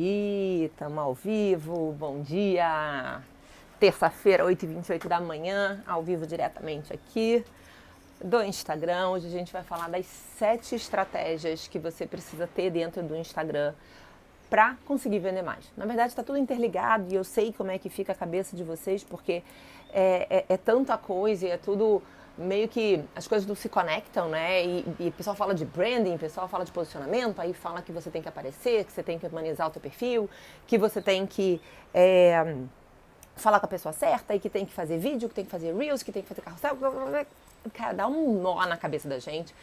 E estamos ao vivo, bom dia! Terça-feira, 8h28 da manhã, ao vivo diretamente aqui do Instagram. Hoje a gente vai falar das 7 estratégias que você precisa ter dentro do Instagram para conseguir vender mais. Na verdade está tudo interligado e eu sei como é que fica a cabeça de vocês, porque é tanta coisa e é tudo meio que as coisas não se conectam, né? E o pessoal fala de branding, o pessoal fala de posicionamento, aí fala que você tem que aparecer, que você tem que humanizar o teu perfil, que você tem que falar com a pessoa certa e que tem que fazer vídeo, que tem que fazer reels, que tem que fazer carrossel. Cara, dá um nó na cabeça da gente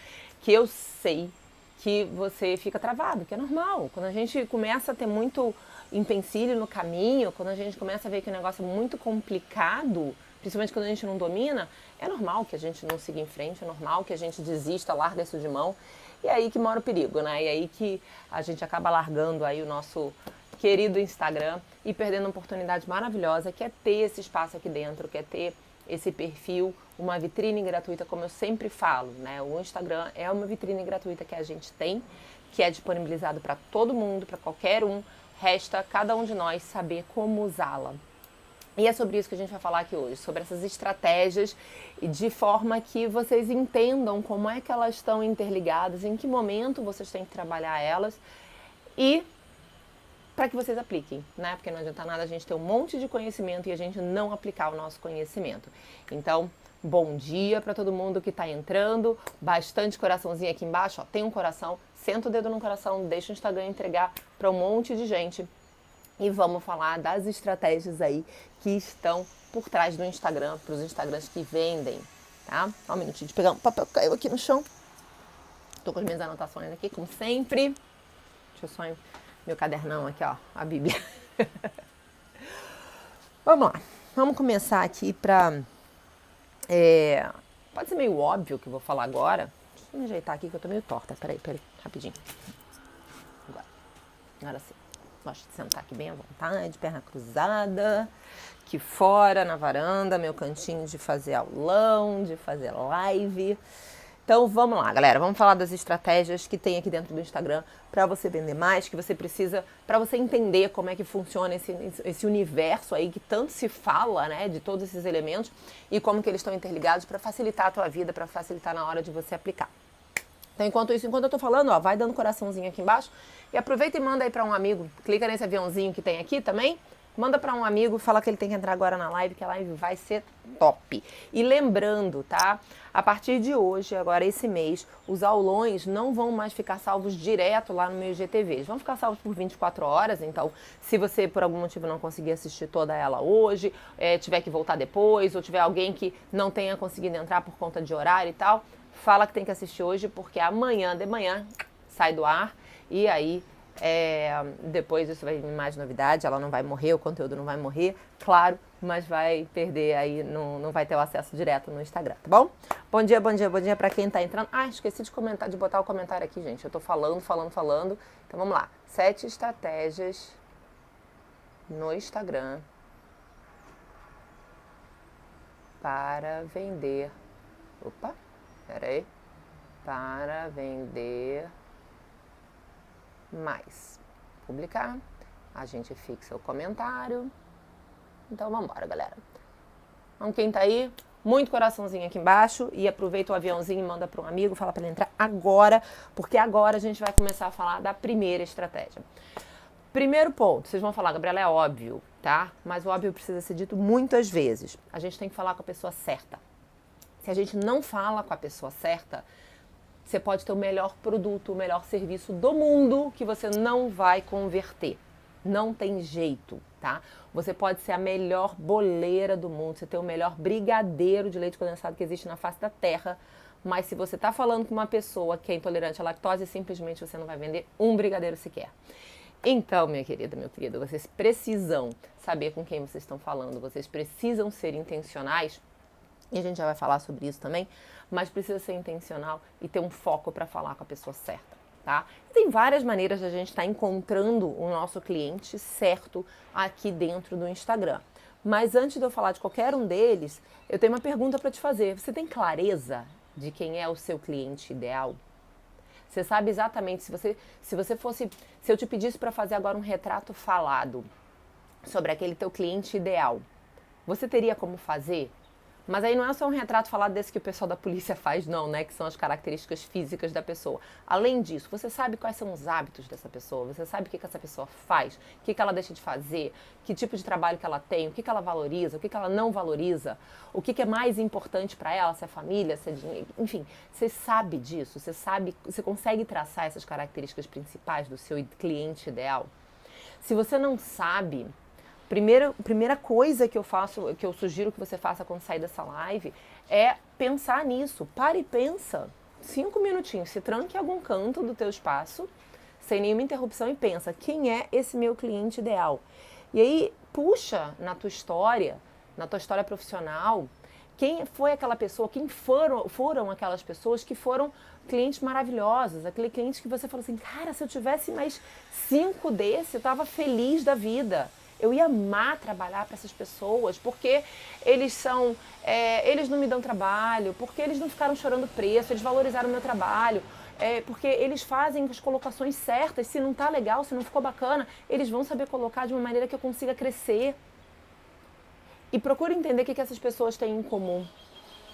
que eu sei que você fica travado, que é normal. Quando a gente começa a ter muito empecilho no caminho, quando a gente começa a ver que o negócio é muito complicado, principalmente quando a gente não domina, é normal que a gente não siga em frente, é normal que a gente desista, larga isso de mão. E é aí que mora o perigo, né? E é aí que a gente acaba largando aí o nosso querido Instagram e perdendo uma oportunidade maravilhosa, que é ter esse espaço aqui dentro, que é ter esse perfil, uma vitrine gratuita, como eu sempre falo, né? O Instagram é uma vitrine gratuita que a gente tem, que é disponibilizado para todo mundo, para qualquer um. Resta cada um de nós saber como usá-la. E é sobre isso que a gente vai falar aqui hoje, sobre essas estratégias, de forma que vocês entendam como é que elas estão interligadas, em que momento vocês têm que trabalhar elas e para que vocês apliquem, né? Porque não adianta nada a gente ter um monte de conhecimento e a gente não aplicar o nosso conhecimento. Então, bom dia para todo mundo que está entrando, bastante coraçãozinho aqui embaixo, ó, tem um coração, senta o dedo no coração, deixa o Instagram entregar para um monte de gente. E vamos falar das estratégias aí que estão por trás do Instagram, para os Instagrams que vendem, tá? Só um minutinho de pegar um papel que caiu aqui no chão. Tô com as minhas anotações aqui, como sempre. Deixa eu só meu cadernão aqui, ó, a Bíblia. Vamos lá, vamos começar aqui para... pode ser meio óbvio que eu vou falar agora. Deixa eu me ajeitar aqui que eu tô meio torta. Peraí, rapidinho. Agora sim. Gosto de sentar aqui bem à vontade, perna cruzada, aqui fora, na varanda, meu cantinho de fazer aulão, de fazer live. Então vamos lá, galera, vamos falar das estratégias que tem aqui dentro do Instagram para você vender mais, que você precisa, para você entender como é que funciona esse universo aí que tanto se fala, né, de todos esses elementos e como que eles estão interligados para facilitar a tua vida, para facilitar na hora de você aplicar. Então, enquanto eu tô falando, ó, vai dando coraçãozinho aqui embaixo e aproveita e manda aí para um amigo. Clica nesse aviãozinho que tem aqui também. Manda para um amigo, fala que ele tem que entrar agora na live, que a live vai ser top. E lembrando, tá? A partir de hoje, agora esse mês, os aulões não vão mais ficar salvos direto lá no meu IGTV. Eles vão ficar salvos por 24 horas, então se você por algum motivo não conseguir assistir toda ela hoje, tiver que voltar depois, ou tiver alguém que não tenha conseguido entrar por conta de horário e tal, fala que tem que assistir hoje, porque amanhã de manhã sai do ar e aí depois isso vai vir mais novidade, ela não vai morrer, o conteúdo não vai morrer, claro, mas vai perder aí, não vai ter o acesso direto no Instagram, tá bom? Bom dia, bom dia, bom dia pra quem tá entrando. Ah, esqueci de comentar, de botar o comentário aqui, gente, eu tô falando. Então vamos lá, 7 estratégias no Instagram para vender. Opa! Pera aí. Para vender mais. Publicar. A gente fixa o comentário. Então vamos embora, galera. Então quem tá aí, muito coraçãozinho aqui embaixo e aproveita o aviãozinho e manda para um amigo, fala para ele entrar agora, porque agora a gente vai começar a falar da primeira estratégia. Primeiro ponto, vocês vão falar, Gabriela, é óbvio, tá? Mas o óbvio precisa ser dito muitas vezes. A gente tem que falar com a pessoa certa. Se a gente não fala com a pessoa certa, você pode ter o melhor produto, o melhor serviço do mundo que você não vai converter. Não tem jeito, tá? Você pode ser a melhor boleira do mundo, você tem o melhor brigadeiro de leite condensado que existe na face da terra, mas se você está falando com uma pessoa que é intolerante à lactose, simplesmente você não vai vender um brigadeiro sequer. Então, minha querida, meu querido, vocês precisam saber com quem vocês estão falando, vocês precisam ser intencionais. E a gente já vai falar sobre isso também, mas precisa ser intencional e ter um foco para falar com a pessoa certa, tá? E tem várias maneiras de a gente estar encontrando o nosso cliente certo aqui dentro do Instagram. Mas antes de eu falar de qualquer um deles, eu tenho uma pergunta para te fazer. Você tem clareza de quem é o seu cliente ideal? Você sabe exatamente, se eu te pedisse para fazer agora um retrato falado sobre aquele teu cliente ideal, você teria como fazer? Mas aí não é só um retrato falado desse que o pessoal da polícia faz, não, né? Que são as características físicas da pessoa. Além disso, você sabe quais são os hábitos dessa pessoa, você sabe o que essa pessoa faz, o que ela deixa de fazer, que tipo de trabalho que ela tem, o que ela valoriza, o que ela não valoriza, o que é mais importante para ela, se é família, se é dinheiro, enfim. Você sabe disso, você consegue traçar essas características principais do seu cliente ideal? Se você não sabe, primeira coisa que eu sugiro que você faça quando sair dessa live é pensar nisso. Para e pensa. 5 minutinhos, se tranque em algum canto do teu espaço, sem nenhuma interrupção, e pensa, quem é esse meu cliente ideal? E aí, puxa na tua história profissional, quem foi aquela pessoa, quem foram aquelas pessoas que foram clientes maravilhosos, aquele cliente que você falou assim, cara, se eu tivesse mais 5 desse, eu estava feliz da vida. Eu ia amar trabalhar para essas pessoas, porque eles não me dão trabalho, porque eles não ficaram chorando preço, eles valorizaram o meu trabalho, porque eles fazem as colocações certas. Se não tá legal, se não ficou bacana, eles vão saber colocar de uma maneira que eu consiga crescer. E procure entender o que essas pessoas têm em comum.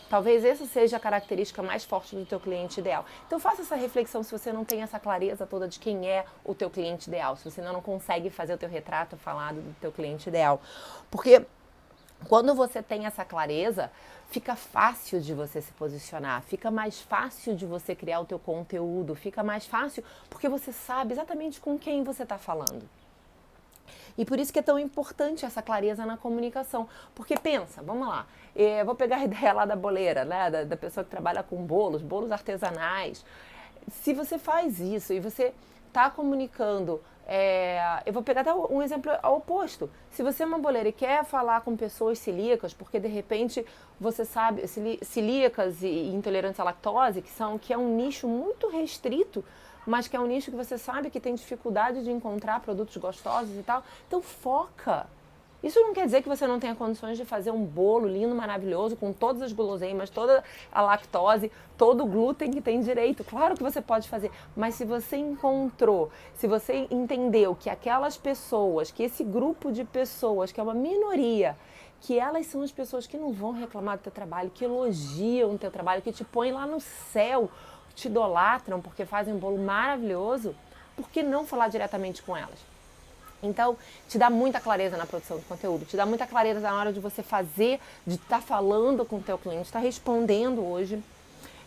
Talvez essa seja a característica mais forte do teu cliente ideal. Então faça essa reflexão se você não tem essa clareza toda de quem é o teu cliente ideal, se você ainda não consegue fazer o teu retrato falado do teu cliente ideal. Porque quando você tem essa clareza, fica fácil de você se posicionar, fica mais fácil de você criar o teu conteúdo, fica mais fácil porque você sabe exatamente com quem você está falando. E por isso que é tão importante essa clareza na comunicação. Porque pensa, vamos lá, vou pegar a ideia lá da boleira, né, da pessoa que trabalha com bolos artesanais. Se você faz isso e você está comunicando, eu vou pegar até um exemplo ao oposto. Se você é uma boleira e quer falar com pessoas celíacas, porque de repente você sabe, celíacas e intolerantes à lactose, que é um nicho muito restrito, mas que é um nicho que você sabe que tem dificuldade de encontrar produtos gostosos e tal. Então foca. Isso não quer dizer que você não tenha condições de fazer um bolo lindo, maravilhoso, com todas as guloseimas, toda a lactose, todo o glúten que tem direito. Claro que você pode fazer, mas se você encontrou, se você entendeu que aquelas pessoas, que esse grupo de pessoas, que é uma minoria, que elas são as pessoas que não vão reclamar do teu trabalho, que elogiam o teu trabalho, que te põem lá no céu, te idolatram porque fazem um bolo maravilhoso, por que não falar diretamente com elas? Então, te dá muita clareza na produção de conteúdo, te dá muita clareza na hora de você fazer, de estar falando com o teu cliente, estar respondendo hoje.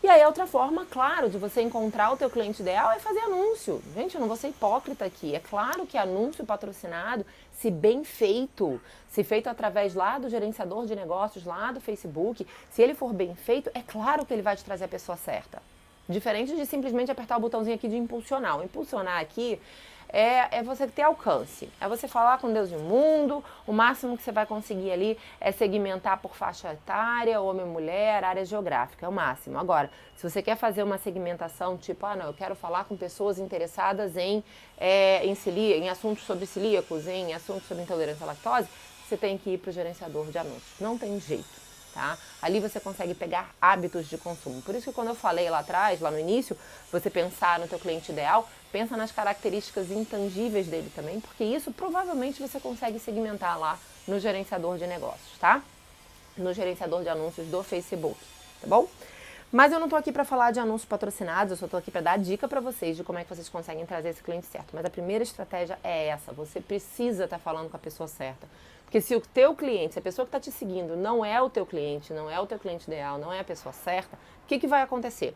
E aí, outra forma, claro, de você encontrar o teu cliente ideal é fazer anúncio. Gente, eu não vou ser hipócrita aqui. É claro que anúncio patrocinado, se bem feito, se feito através lá do gerenciador de negócios, lá do Facebook, se ele for bem feito, é claro que ele vai te trazer a pessoa certa. Diferente de simplesmente apertar o botãozinho aqui de impulsionar. O impulsionar aqui é você ter alcance. É você falar com Deus e o mundo. O máximo que você vai conseguir ali é segmentar por faixa etária, homem, mulher, área geográfica. É o máximo. Agora, se você quer fazer uma segmentação, tipo, não, eu quero falar com pessoas interessadas em assuntos sobre celíacos, em assuntos sobre intolerância à lactose, você tem que ir para o gerenciador de anúncios. Não tem jeito. Tá? Ali você consegue pegar hábitos de consumo. Por isso que quando eu falei lá atrás, lá no início, você pensar no teu cliente ideal, pensa nas características intangíveis dele também, porque isso provavelmente você consegue segmentar lá no gerenciador de negócios, tá? No gerenciador de anúncios do Facebook, tá bom? Mas eu não tô aqui para falar de anúncios patrocinados, eu só tô aqui para dar dica para vocês de como é que vocês conseguem trazer esse cliente certo. Mas a primeira estratégia é essa, você precisa estar falando com a pessoa certa. Porque se o teu cliente, se a pessoa que está te seguindo não é o teu cliente, não é o teu cliente ideal, não é a pessoa certa, o que vai acontecer?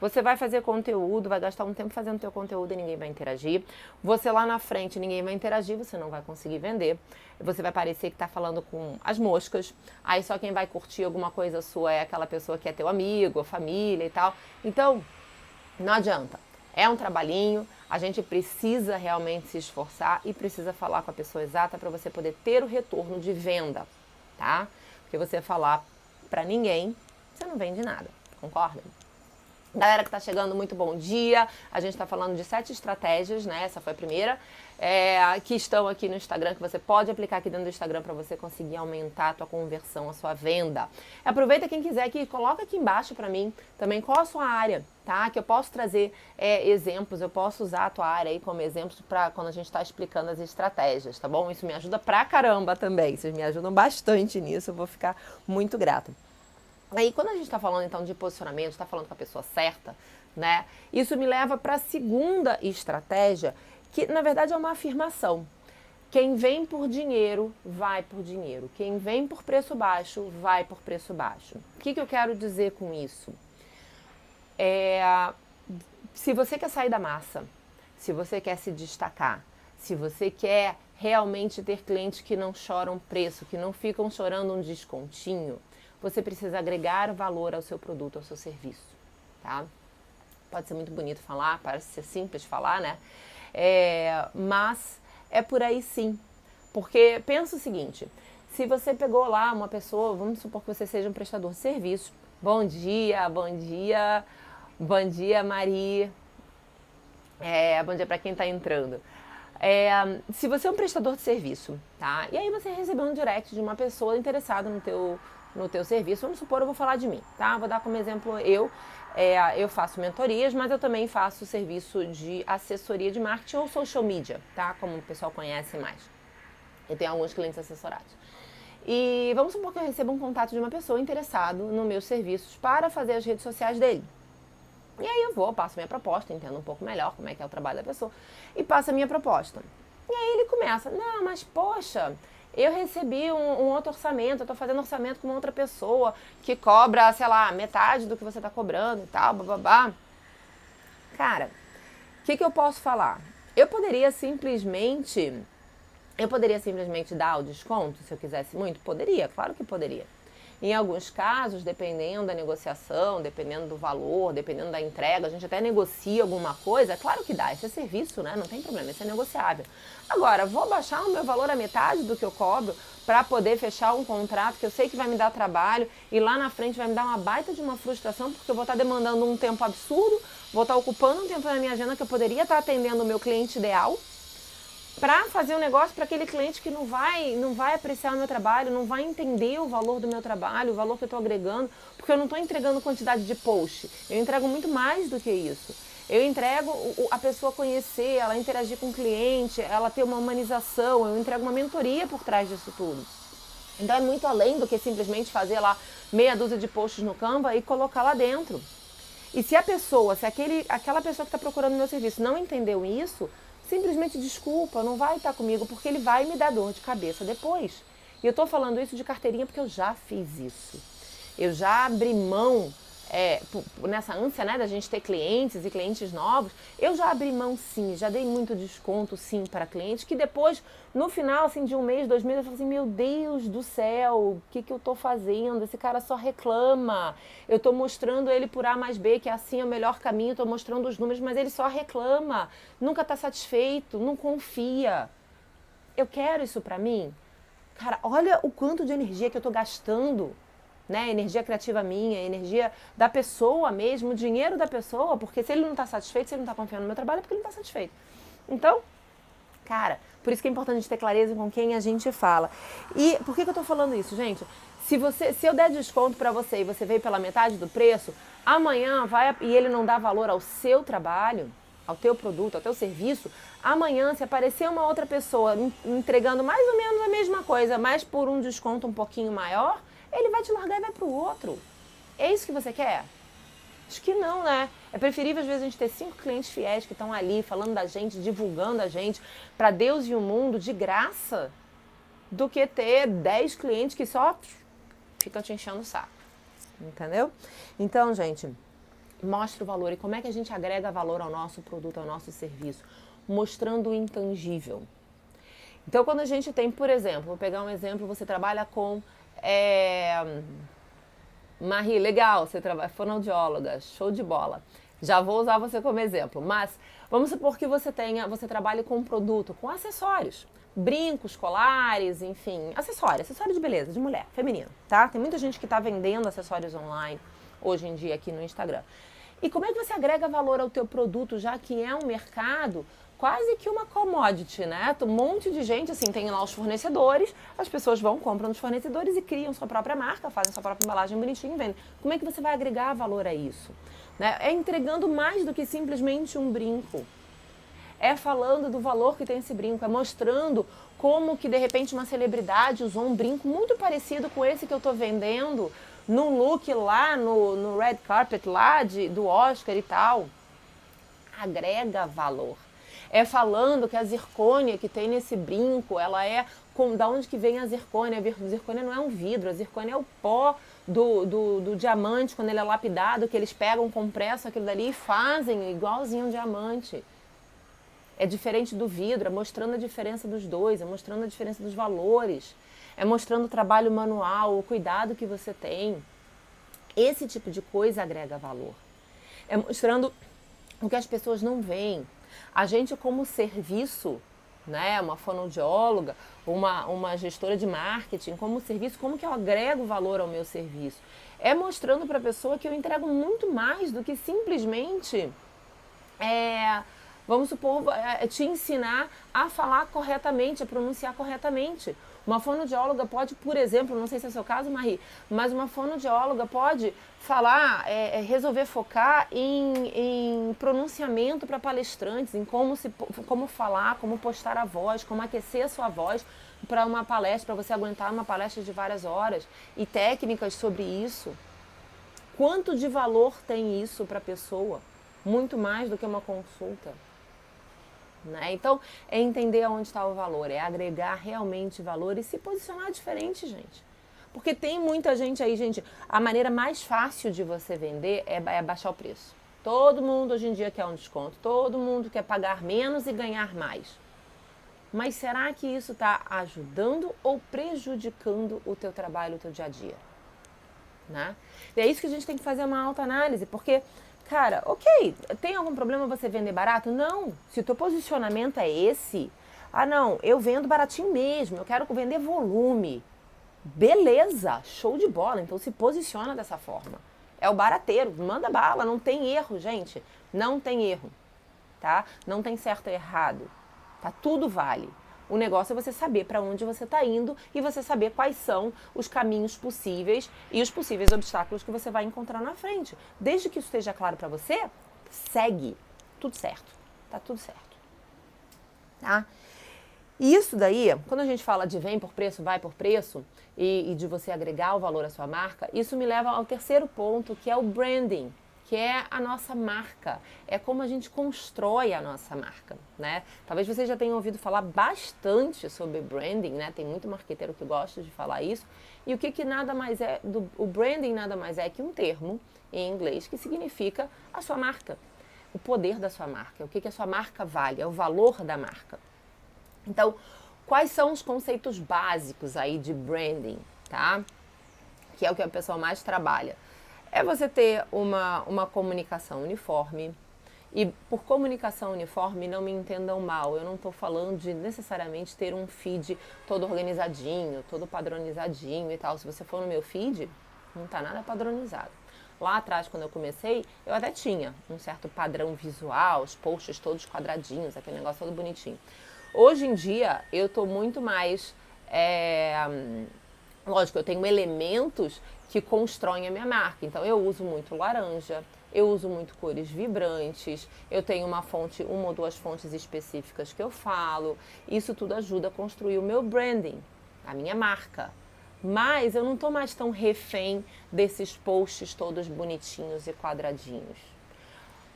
Você vai fazer conteúdo, vai gastar um tempo fazendo teu conteúdo e ninguém vai interagir. Você lá na frente, ninguém vai interagir, você não vai conseguir vender. Você vai parecer que está falando com as moscas. Aí só quem vai curtir alguma coisa sua é aquela pessoa que é teu amigo, família e tal. Então, não adianta. É um trabalhinho, a gente precisa realmente se esforçar e precisa falar com a pessoa exata para você poder ter o retorno de venda, tá? Porque você falar para ninguém, você não vende nada, concorda? Galera que tá chegando, muito bom dia. A gente tá falando de 7 estratégias, né? Essa foi a primeira. Que estão aqui no Instagram, que você pode aplicar aqui dentro do Instagram para você conseguir aumentar a tua conversão, a sua venda. Aproveita quem quiser aqui, coloca aqui embaixo para mim também qual a sua área, tá? Que eu posso trazer exemplos, eu posso usar a tua área aí como exemplo para quando a gente está explicando as estratégias, tá bom? Isso me ajuda pra caramba também, vocês me ajudam bastante nisso, eu vou ficar muito grata. Aí quando a gente está falando então de posicionamento, está falando com a pessoa certa, né? Isso me leva para a segunda estratégia, que na verdade é uma afirmação. Quem vem por dinheiro, vai por dinheiro. Quem vem por preço baixo, vai por preço baixo. O que eu quero dizer com isso? Se você quer sair da massa, se você quer se destacar, se você quer realmente ter clientes que não choram preço, que não ficam chorando um descontinho, você precisa agregar valor ao seu produto, ao seu serviço, tá? Pode ser muito bonito falar, parece ser simples falar, né? Mas é por aí sim. Porque pensa o seguinte, se você pegou lá uma pessoa, vamos supor que você seja um prestador de serviço. Bom dia, bom dia, bom dia, Mari. Bom dia para quem está entrando. Se você é um prestador de serviço, tá? E aí você recebeu um direct de uma pessoa interessada no teu serviço, vamos supor, eu vou falar de mim, tá? Vou dar como exemplo eu faço mentorias, mas eu também faço serviço de assessoria de marketing ou social media, tá? Como o pessoal conhece mais. Eu tenho alguns clientes assessorados. E vamos supor que eu recebo um contato de uma pessoa interessada nos meus serviços para fazer as redes sociais dele. E aí eu passo minha proposta, entendo um pouco melhor como é que é o trabalho da pessoa e passo a minha proposta. E aí ele começa, não, mas poxa, eu recebi um outro orçamento, eu tô fazendo orçamento com uma outra pessoa que cobra, sei lá, metade do que você tá cobrando e tal, bababá. Cara, o que eu posso falar? Eu poderia simplesmente dar o desconto se eu quisesse muito? Poderia, claro que poderia. Em alguns casos, dependendo da negociação, dependendo do valor, dependendo da entrega, a gente até negocia alguma coisa, claro que dá, isso é serviço, né? Não tem problema, isso é negociável. Agora, vou baixar o meu valor à metade do que eu cobro para poder fechar um contrato que eu sei que vai me dar trabalho e lá na frente vai me dar uma baita de uma frustração porque eu vou estar demandando um tempo absurdo, vou estar ocupando um tempo na minha agenda que eu poderia estar atendendo o meu cliente ideal, para fazer um negócio para aquele cliente que não vai apreciar o meu trabalho, não vai entender o valor do meu trabalho, o valor que eu estou agregando, porque eu não estou entregando quantidade de post, eu entrego muito mais do que isso. Eu entrego a pessoa conhecer, ela interagir com o cliente, ela ter uma humanização, eu entrego uma mentoria por trás disso tudo. Então é muito além do que simplesmente fazer lá meia dúzia de posts no Canva e colocar lá dentro. E se aquela pessoa que está procurando o meu serviço não entendeu isso, simplesmente desculpa, não vai estar comigo, porque ele vai me dar dor de cabeça depois. E eu estou falando isso de carteirinha porque eu já fiz isso. Eu já abri mão, nessa ânsia, né, da gente ter clientes e clientes novos, eu já abri mão sim, já dei muito desconto sim para clientes, que depois, no final assim, de um mês, 2 meses, eu falo assim, meu Deus do céu, o que eu estou fazendo? Esse cara só reclama. Eu estou mostrando ele por A mais B, que assim é o melhor caminho, estou mostrando os números, mas ele só reclama, nunca está satisfeito, não confia. Eu quero isso para mim? Cara, olha o quanto de energia que eu estou gastando, né? Energia criativa minha, energia da pessoa mesmo, o dinheiro da pessoa, porque se ele não está satisfeito, se ele não está confiando no meu trabalho, é porque ele não está satisfeito. Então, cara, por isso que é importante a gente ter clareza com quem a gente fala. E por que eu tô falando isso, gente? Se eu der desconto para você e você veio pela metade do preço, amanhã e ele não dá valor ao seu trabalho, ao teu produto, ao teu serviço, amanhã se aparecer uma outra pessoa entregando mais ou menos a mesma coisa, mas por um desconto um pouquinho maior, ele vai te largar e vai pro outro. É isso que você quer? Acho que não, né? É preferível, às vezes, a gente ter 5 clientes fiéis que estão ali falando da gente, divulgando a gente para Deus e o mundo de graça, do que ter 10 clientes que só ficam te enchendo o saco. Entendeu? Então, gente, mostra o valor. E como é que a gente agrega valor ao nosso produto, ao nosso serviço? Mostrando o intangível. Então, quando a gente tem, por exemplo, vou pegar um exemplo, você trabalha com... Marie, legal, você trabalha fonoaudióloga, show de bola. Já vou usar você como exemplo, mas vamos supor que você trabalhe com um produto, com acessórios, brincos, colares, enfim, acessório de beleza, de mulher, feminino, tá? Tem muita gente que está vendendo acessórios online hoje em dia aqui no Instagram. E como é que você agrega valor ao teu produto, já que é um mercado quase que uma commodity, né? Um monte de gente, assim, tem lá os fornecedores, as pessoas vão, compram dos fornecedores e criam sua própria marca, fazem sua própria embalagem bonitinha e vendem. Como é que você vai agregar valor a isso? Né? É entregando mais do que simplesmente um brinco. É falando do valor que tem esse brinco, é mostrando como que de repente uma celebridade usou um brinco muito parecido com esse que eu estou vendendo num look lá no red carpet lá do Oscar e tal. Agrega valor. É falando que a zircônia que tem nesse brinco, ela é da onde que vem a zircônia? A zircônia não é um vidro, a zircônia é o pó do diamante quando ele é lapidado, que eles pegam, compressam aquilo dali e fazem igualzinho um diamante. É diferente do vidro, é mostrando a diferença dos dois, é mostrando a diferença dos valores, é mostrando o trabalho manual, o cuidado que você tem. Esse tipo de coisa agrega valor. É mostrando o que as pessoas não veem. A gente como serviço, né, uma fonoaudióloga, uma gestora de marketing, como serviço, como que eu agrego valor ao meu serviço? É mostrando para a pessoa que eu entrego muito mais do que simplesmente vamos supor, te ensinar a falar corretamente, a pronunciar corretamente. Uma fonoaudióloga pode, por exemplo, não sei se é o seu caso, Marie, mas uma fonoaudióloga pode falar, resolver focar em pronunciamento para palestrantes, em como falar, como postar a voz, como aquecer a sua voz para uma palestra, para você aguentar uma palestra de várias horas, e técnicas sobre isso. Quanto de valor tem isso para a pessoa? Muito mais do que uma consulta. Né? Então, é entender onde está o valor, é agregar realmente valor e se posicionar diferente, gente. Porque tem muita gente aí, gente, a maneira mais fácil de você vender é baixar o preço. Todo mundo hoje em dia quer um desconto, todo mundo quer pagar menos e ganhar mais. Mas será que isso está ajudando ou prejudicando o teu trabalho, o teu dia a dia? Né? E é isso que a gente tem que fazer uma autoanálise, porque cara, ok, tem algum problema você vender barato? Não, se o teu posicionamento é esse, não, eu vendo baratinho mesmo, eu quero vender volume. Beleza, show de bola, então se posiciona dessa forma. É o barateiro, manda bala, não tem erro, gente, não tem erro, tá? Não tem certo e errado, tá? Tudo vale. O negócio é você saber para onde você está indo e você saber quais são os caminhos possíveis e os possíveis obstáculos que você vai encontrar na frente. Desde que isso esteja claro para você, segue. Tudo certo. Tá tudo certo. Tá? E isso daí, quando a gente fala de vem por preço, vai por preço e de você agregar o valor à sua marca, isso me leva ao terceiro ponto, que é o branding, que é a nossa marca, é como a gente constrói a nossa marca, né? Talvez vocês já tenham ouvido falar bastante sobre branding, né? Tem muito marqueteiro que gosta de falar isso. E o que nada mais é, o branding nada mais é que um termo em inglês que significa a sua marca, o poder da sua marca, o que a sua marca vale, é o valor da marca. Então, quais são os conceitos básicos aí de branding, tá? Que é o que a pessoa mais trabalha. É você ter uma comunicação uniforme. E por comunicação uniforme, não me entendam mal, eu não estou falando de necessariamente ter um feed todo organizadinho, todo padronizadinho e tal. Se você for no meu feed, não está nada padronizado. Lá atrás, quando eu comecei, eu até tinha um certo padrão visual, os posts todos quadradinhos, aquele negócio todo bonitinho. Hoje em dia, eu estou muito mais... Lógico, eu tenho elementos que constroem a minha marca. Então, eu uso muito laranja, eu uso muito cores vibrantes, eu tenho uma ou duas fontes específicas que eu falo. Isso tudo ajuda a construir o meu branding, a minha marca. Mas eu não estou mais tão refém desses posts todos bonitinhos e quadradinhos.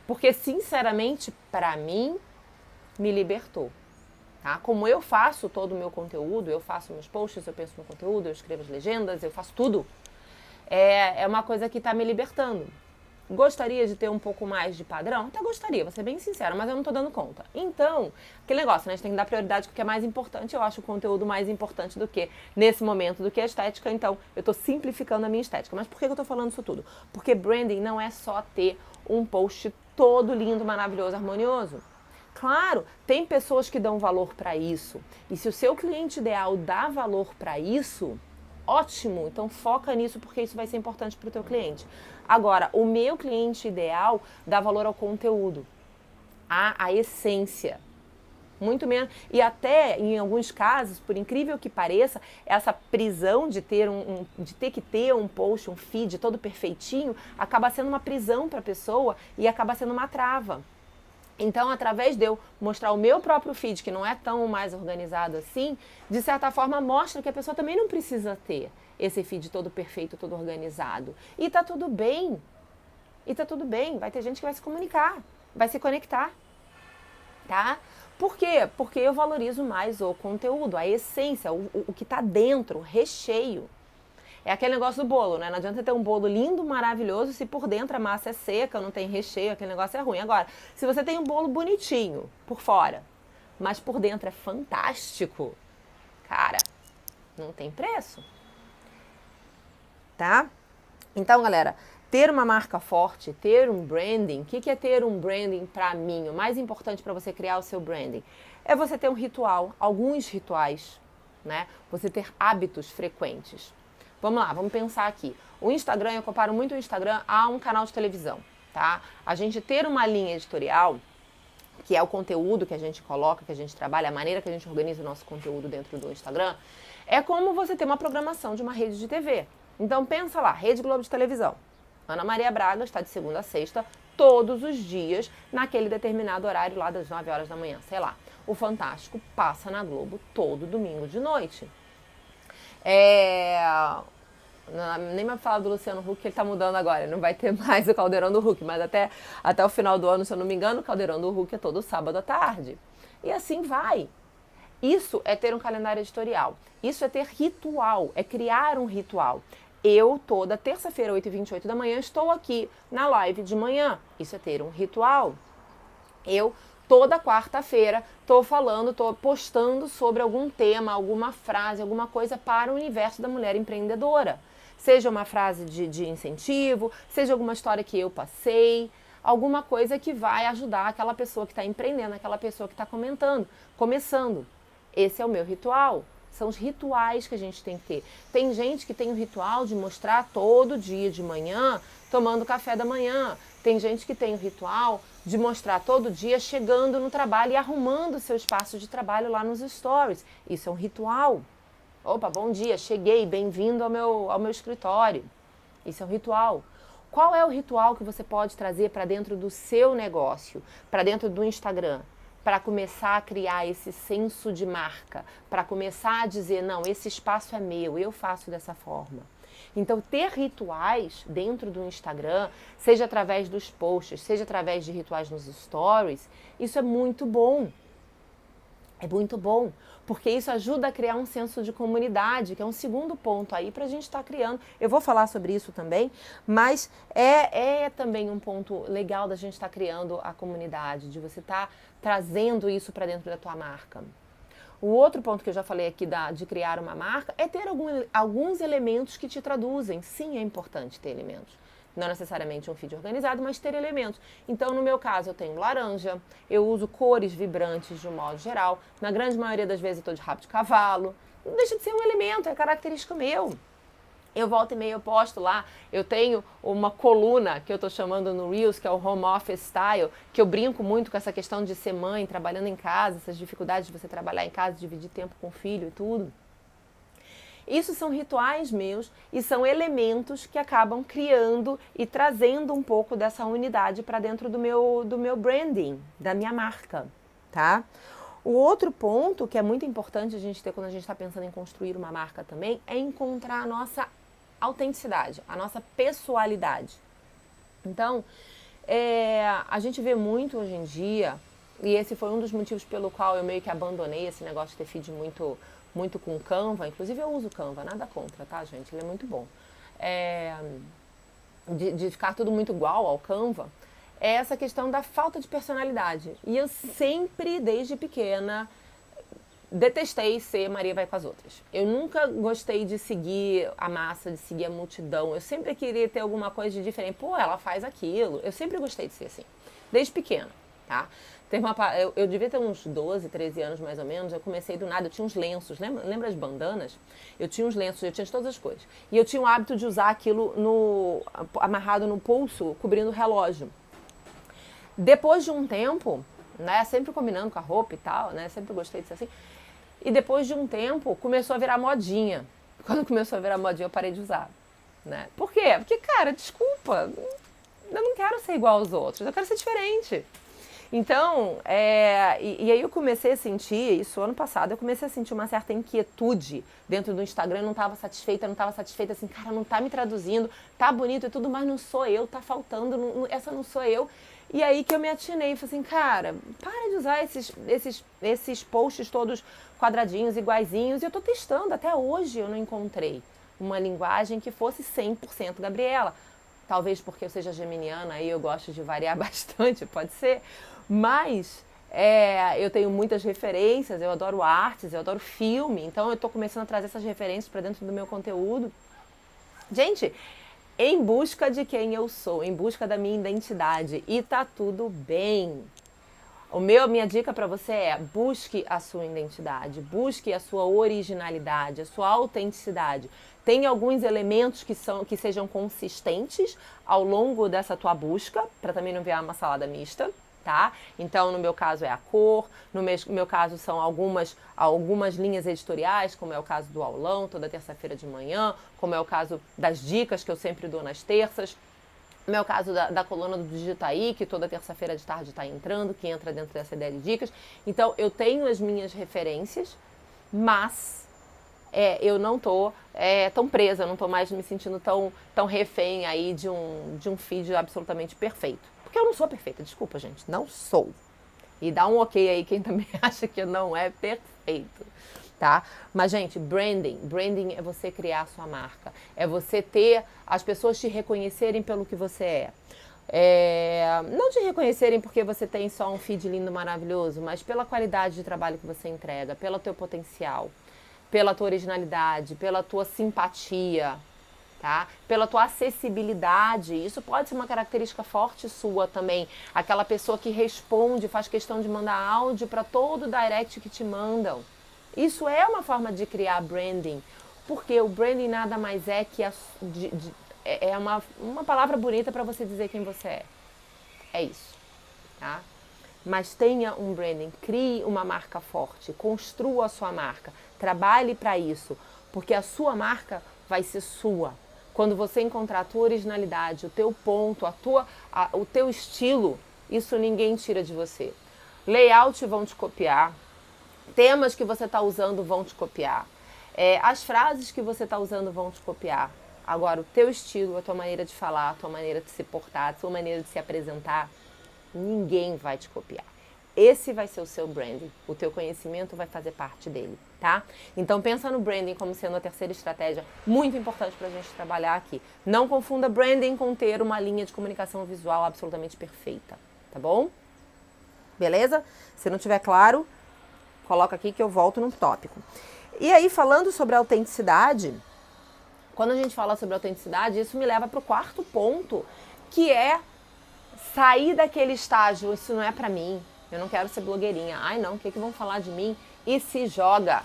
Porque, sinceramente, para mim, me libertou. Tá? Como eu faço todo o meu conteúdo, eu faço meus posts, eu penso no conteúdo, eu escrevo as legendas, eu faço tudo. É uma coisa que está me libertando. Gostaria de ter um pouco mais de padrão? Até gostaria, vou ser bem sincera, mas eu não estou dando conta. Então, aquele negócio, né? A gente tem que dar prioridade porque é mais importante. Eu acho o conteúdo mais importante do que, nesse momento, do que a estética. Então, eu estou simplificando a minha estética. Mas por que eu estou falando isso tudo? Porque branding não é só ter um post todo lindo, maravilhoso, harmonioso. Claro, tem pessoas que dão valor para isso. E se o seu cliente ideal dá valor para isso, ótimo, então foca nisso porque isso vai ser importante para o teu cliente. Agora, o meu cliente ideal dá valor ao conteúdo, à essência. Muito menos, e até em alguns casos, por incrível que pareça, essa prisão de ter de ter que ter um post, um feed todo perfeitinho, acaba sendo uma prisão para a pessoa e acaba sendo uma trava. Então, através de eu mostrar o meu próprio feed, que não é tão mais organizado assim, de certa forma mostra que a pessoa também não precisa ter esse feed todo perfeito, todo organizado. E tá tudo bem. E tá tudo bem. Vai ter gente que vai se comunicar, vai se conectar. Tá? Por quê? Porque eu valorizo mais o conteúdo, a essência, o que está dentro, o recheio. É aquele negócio do bolo, né? Não adianta ter um bolo lindo, maravilhoso, se por dentro a massa é seca, não tem recheio, aquele negócio é ruim. Agora, se você tem um bolo bonitinho por fora, mas por dentro é fantástico, cara, não tem preço. Tá? Então, galera, ter uma marca forte, ter um branding, o que é ter um branding para mim? O mais importante para você criar o seu branding é você ter um ritual, alguns rituais, né? Você ter hábitos frequentes. Vamos lá, vamos pensar aqui. O Instagram, eu comparo muito o Instagram a um canal de televisão, tá? A gente ter uma linha editorial, que é o conteúdo que a gente coloca, que a gente trabalha, a maneira que a gente organiza o nosso conteúdo dentro do Instagram, é como você ter uma programação de uma rede de TV. Então pensa lá, Rede Globo de televisão. Ana Maria Braga está de segunda a sexta, todos os dias, naquele determinado horário lá das 9 horas da manhã, sei lá. O Fantástico passa na Globo todo domingo de noite. Nem me falar do Luciano Huck, que ele tá mudando agora, não vai ter mais o Caldeirão do Huck, mas até o final do ano, se eu não me engano, o Caldeirão do Huck é todo sábado à tarde. E assim vai. Isso é ter um calendário editorial. Isso é ter ritual, é criar um ritual. Eu, toda terça-feira, 8h28 da manhã, estou aqui na live de manhã. Isso é ter um ritual. Eu, toda quarta-feira, estou postando sobre algum tema, alguma frase, alguma coisa para o universo da mulher empreendedora. Seja uma frase de incentivo, seja alguma história que eu passei, alguma coisa que vai ajudar aquela pessoa que está empreendendo, aquela pessoa que está começando. Esse é o meu ritual. São os rituais que a gente tem que ter. Tem gente que tem o ritual de mostrar todo dia de manhã tomando café da manhã. Tem gente que tem o ritual de mostrar todo dia chegando no trabalho e arrumando o seu espaço de trabalho lá nos stories. Isso é um ritual. Opa, bom dia, cheguei, bem-vindo ao meu escritório. Isso é um ritual. Qual é o ritual que você pode trazer para dentro do seu negócio, para dentro do Instagram? Para começar a criar esse senso de marca, para começar a dizer, não, esse espaço é meu, eu faço dessa forma. Então, ter rituais dentro do Instagram, seja através dos posts, seja através de rituais nos stories, isso é muito bom. É muito bom, porque isso ajuda a criar um senso de comunidade, que é um segundo ponto aí para a gente estar criando. Eu vou falar sobre isso também, mas é também um ponto legal da gente estar criando a comunidade, de você estar trazendo isso para dentro da tua marca. O outro ponto que eu já falei aqui de criar uma marca é ter alguns elementos que te traduzem. Sim, é importante ter elementos. Não necessariamente um feed organizado, mas ter elementos. Então, no meu caso, eu tenho laranja, eu uso cores vibrantes de um modo geral. Na grande maioria das vezes eu estou de rabo de cavalo. Não deixa de ser um elemento, é característico meu. Eu volto e meia, eu posto lá, eu tenho uma coluna que eu estou chamando no Reels, que é o Home Office Style, que eu brinco muito com essa questão de ser mãe, trabalhando em casa, essas dificuldades de você trabalhar em casa, dividir tempo com o filho e tudo. Isso são rituais meus e são elementos que acabam criando e trazendo um pouco dessa unidade para dentro do meu branding, da minha marca, tá? O outro ponto que é muito importante a gente ter quando a gente está pensando em construir uma marca também é encontrar a nossa autenticidade, a nossa pessoalidade. Então, a gente vê muito hoje em dia, e esse foi um dos motivos pelo qual eu meio que abandonei esse negócio de ter feed muito com Canva, inclusive eu uso Canva, nada contra, tá, gente? Ele é muito bom. De ficar tudo muito igual ao Canva, é essa questão da falta de personalidade. E eu sempre, desde pequena, detestei ser Maria vai com as outras. Eu nunca gostei de seguir a massa, de seguir a multidão. Eu sempre queria ter alguma coisa de diferente. Pô, ela faz aquilo. Eu sempre gostei de ser assim, desde pequena, tá? Eu devia ter uns 12, 13 anos mais ou menos, eu comecei do nada, eu tinha uns lenços, lembra as bandanas? Eu tinha uns lenços, eu tinha de todas as coisas. E eu tinha o hábito de usar aquilo amarrado no pulso, cobrindo o relógio. Depois de um tempo, né, sempre combinando com a roupa e tal, né, sempre gostei de ser assim. E depois de um tempo, começou a virar modinha. Quando começou a virar modinha, eu parei de usar, né? Por quê? Porque, cara, desculpa, eu não quero ser igual aos outros, eu quero ser diferente. Então, e aí eu comecei a sentir, isso ano passado, eu comecei a sentir uma certa inquietude dentro do Instagram, eu não estava satisfeita, assim, cara, não tá me traduzindo, tá bonito e tudo, mas não sou eu, tá faltando, essa não sou eu. E aí que eu me atinei e falei assim, cara, para de usar esses posts todos quadradinhos, iguaizinhos, e eu tô testando, até hoje eu não encontrei uma linguagem que fosse 100% Gabriela. Talvez porque eu seja geminiana e eu gosto de variar bastante, pode ser. Mas eu tenho muitas referências, eu adoro artes, eu adoro filme. Então eu estou começando a trazer essas referências para dentro do meu conteúdo. Gente, em busca de quem eu sou, em busca da minha identidade. E tá tudo bem. Minha dica para você é: busque a sua identidade, busque a sua originalidade, a sua autenticidade. Tem alguns elementos que sejam consistentes ao longo dessa tua busca, para também não virar uma salada mista, tá? Então, no meu caso é a cor, no meu caso são algumas linhas editoriais, como é o caso do aulão, toda terça-feira de manhã, como é o caso das dicas que eu sempre dou nas terças. No meu caso da coluna do Digitaí, que toda terça-feira de tarde está entrando, que entra dentro dessa ideia de dicas. Então, eu tenho as minhas referências, mas eu não estou tão presa, não estou mais me sentindo tão refém aí de um feed absolutamente perfeito. Porque eu não sou perfeita, desculpa, gente, não sou. E dá um ok aí quem também acha que não é perfeito. Tá? Mas, gente, branding é você criar a sua marca, é você ter as pessoas te reconhecerem pelo que você não te reconhecerem porque você tem só um feed lindo, maravilhoso, mas pela qualidade de trabalho que você entrega, pelo teu potencial, pela tua originalidade, pela tua simpatia, tá? Pela tua acessibilidade. Isso pode ser uma característica forte sua também, aquela pessoa que responde, faz questão de mandar áudio para todo o direct que te mandam. Isso é uma forma de criar branding, porque o branding nada mais é que uma palavra bonita para você dizer quem você é. É isso, tá? Mas tenha um branding, crie uma marca forte, construa a sua marca, trabalhe para isso, porque a sua marca vai ser sua. Quando você encontrar a tua originalidade, o teu ponto, o teu estilo, isso ninguém tira de você. Layout vão te copiar. Temas que você está usando vão te copiar. As frases que você está usando vão te copiar. Agora, o teu estilo, a tua maneira de falar, a tua maneira de se portar, a tua maneira de se apresentar, ninguém vai te copiar. Esse vai ser o seu branding. O teu conhecimento vai fazer parte dele, tá? Então, pensa no branding como sendo a terceira estratégia muito importante para a gente trabalhar aqui. Não confunda branding com ter uma linha de comunicação visual absolutamente perfeita, tá bom? Beleza? Se não tiver claro, coloca aqui que eu volto no tópico. E aí, falando sobre a autenticidade, quando a gente fala sobre autenticidade, isso me leva para o quarto ponto, que é sair daquele estágio, isso não é para mim, eu não quero ser blogueirinha, ai não, o que vão falar de mim? E se joga.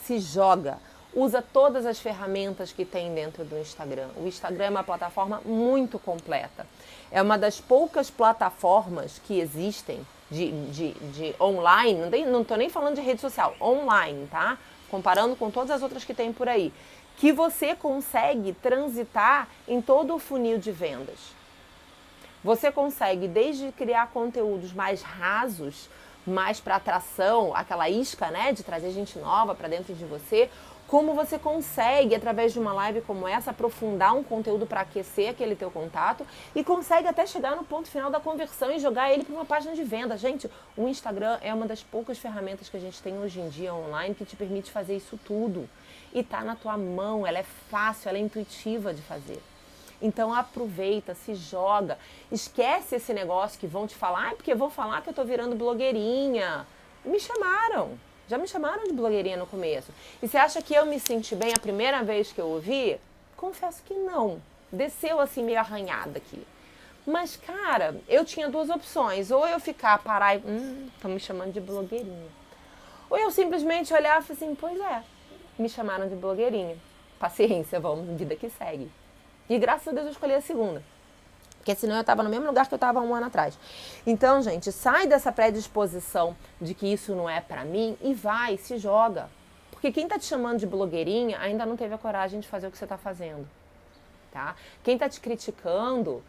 Se joga. Usa todas as ferramentas que tem dentro do Instagram. O Instagram é uma plataforma muito completa. É uma das poucas plataformas que existem de online, não estou nem falando de rede social, online, tá? Comparando com todas as outras que tem por aí, que você consegue transitar em todo o funil de vendas. Você consegue desde criar conteúdos mais rasos, mais para atração, aquela isca, né, de trazer gente nova para dentro de você, como você consegue, através de uma live como essa, aprofundar um conteúdo para aquecer aquele teu contato e consegue até chegar no ponto final da conversão e jogar ele para uma página de venda. Gente, o Instagram é uma das poucas ferramentas que a gente tem hoje em dia online que te permite fazer isso tudo. E tá na tua mão, ela é fácil, ela é intuitiva de fazer. Então aproveita, se joga, esquece esse negócio que vão te falar, porque vão falar que eu tô virando blogueirinha. Já me chamaram de blogueirinha no começo. E você acha que eu me senti bem a primeira vez que eu ouvi? Confesso que não. Desceu assim meio arranhada aqui. Mas, cara, eu tinha duas opções. Ou eu ficar, parar e... estão me chamando de blogueirinha. Ou eu simplesmente olhar e falar assim, pois é, me chamaram de blogueirinha. Paciência, vamos, vida que segue. E graças a Deus eu escolhi a segunda. Porque senão eu estava no mesmo lugar que eu estava 1 ano atrás. Então, gente, sai dessa predisposição de que isso não é pra mim e vai, se joga. Porque quem tá te chamando de blogueirinha ainda não teve a coragem de fazer o que você tá fazendo. Tá? Quem tá te criticando,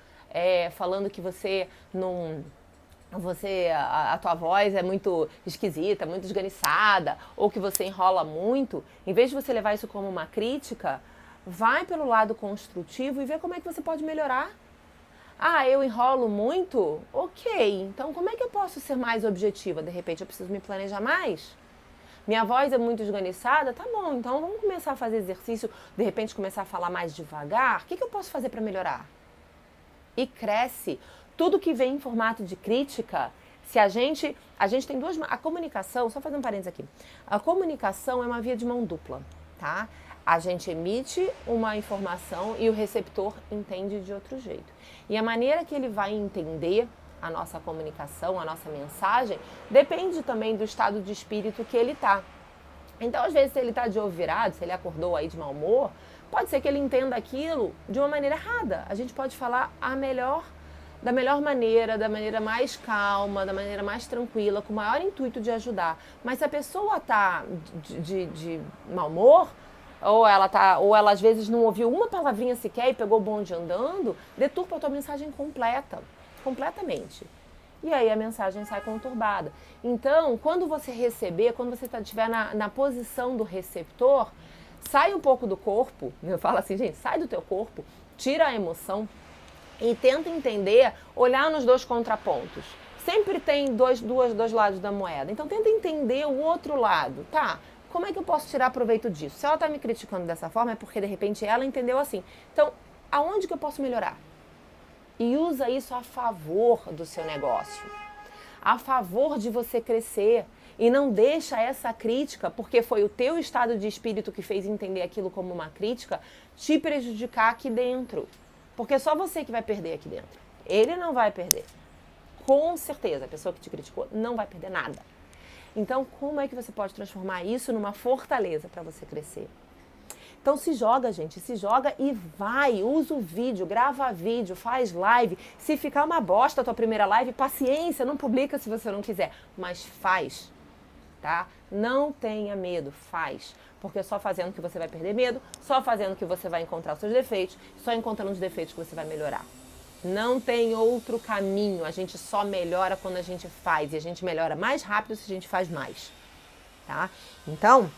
falando que você não... a tua voz é muito esquisita, muito esganiçada, ou que você enrola muito, em vez de você levar isso como uma crítica, vai pelo lado construtivo e vê como é que você pode melhorar. Ah, eu enrolo muito? Ok, então como é que eu posso ser mais objetiva? De repente eu preciso me planejar mais? Minha voz é muito esganiçada? Tá bom, então vamos começar a fazer exercício, de repente começar a falar mais devagar? O que eu posso fazer para melhorar? E cresce. Tudo que vem em formato de crítica, se a gente tem duas... A comunicação, só fazer um parênteses aqui. A comunicação é uma via de mão dupla, tá? A gente emite uma informação e o receptor entende de outro jeito. E a maneira que ele vai entender a nossa comunicação, a nossa mensagem, depende também do estado de espírito que ele está. Então, às vezes, se ele está de ovo virado, se ele acordou aí de mau humor, pode ser que ele entenda aquilo de uma maneira errada. A gente pode falar da melhor maneira, da maneira mais calma, da maneira mais tranquila, com o maior intuito de ajudar. Mas se a pessoa está de mau humor, ou ela às vezes não ouviu uma palavrinha sequer e pegou o bonde andando, deturpa a tua mensagem completamente. E aí a mensagem sai conturbada. Então, quando você receber, quando você estiver na posição do receptor, sai um pouco do corpo, eu falo assim, gente, sai do teu corpo, tira a emoção e tenta entender, olhar nos dois contrapontos. Sempre tem dois lados da moeda, então tenta entender o outro lado, tá? Como é que eu posso tirar proveito disso? Se ela está me criticando dessa forma, é porque de repente ela entendeu assim. Então, aonde que eu posso melhorar? E usa isso a favor do seu negócio, a favor de você crescer. E não deixa essa crítica, porque foi o teu estado de espírito que fez entender aquilo como uma crítica, te prejudicar aqui dentro. Porque é só você que vai perder aqui dentro. Ele não vai perder. Com certeza, a pessoa que te criticou não vai perder nada. Então, como é que você pode transformar isso numa fortaleza para você crescer? Então se joga, gente, se joga e vai, usa o vídeo, grava vídeo, faz live. Se ficar uma bosta a tua primeira live, paciência, não publica se você não quiser, mas faz, tá? Não tenha medo, faz. Porque é só fazendo que você vai perder medo, só fazendo que você vai encontrar os seus defeitos, só encontrando os defeitos que você vai melhorar. Não tem outro caminho, a gente só melhora quando a gente faz, e a gente melhora mais rápido se a gente faz mais, tá? Então,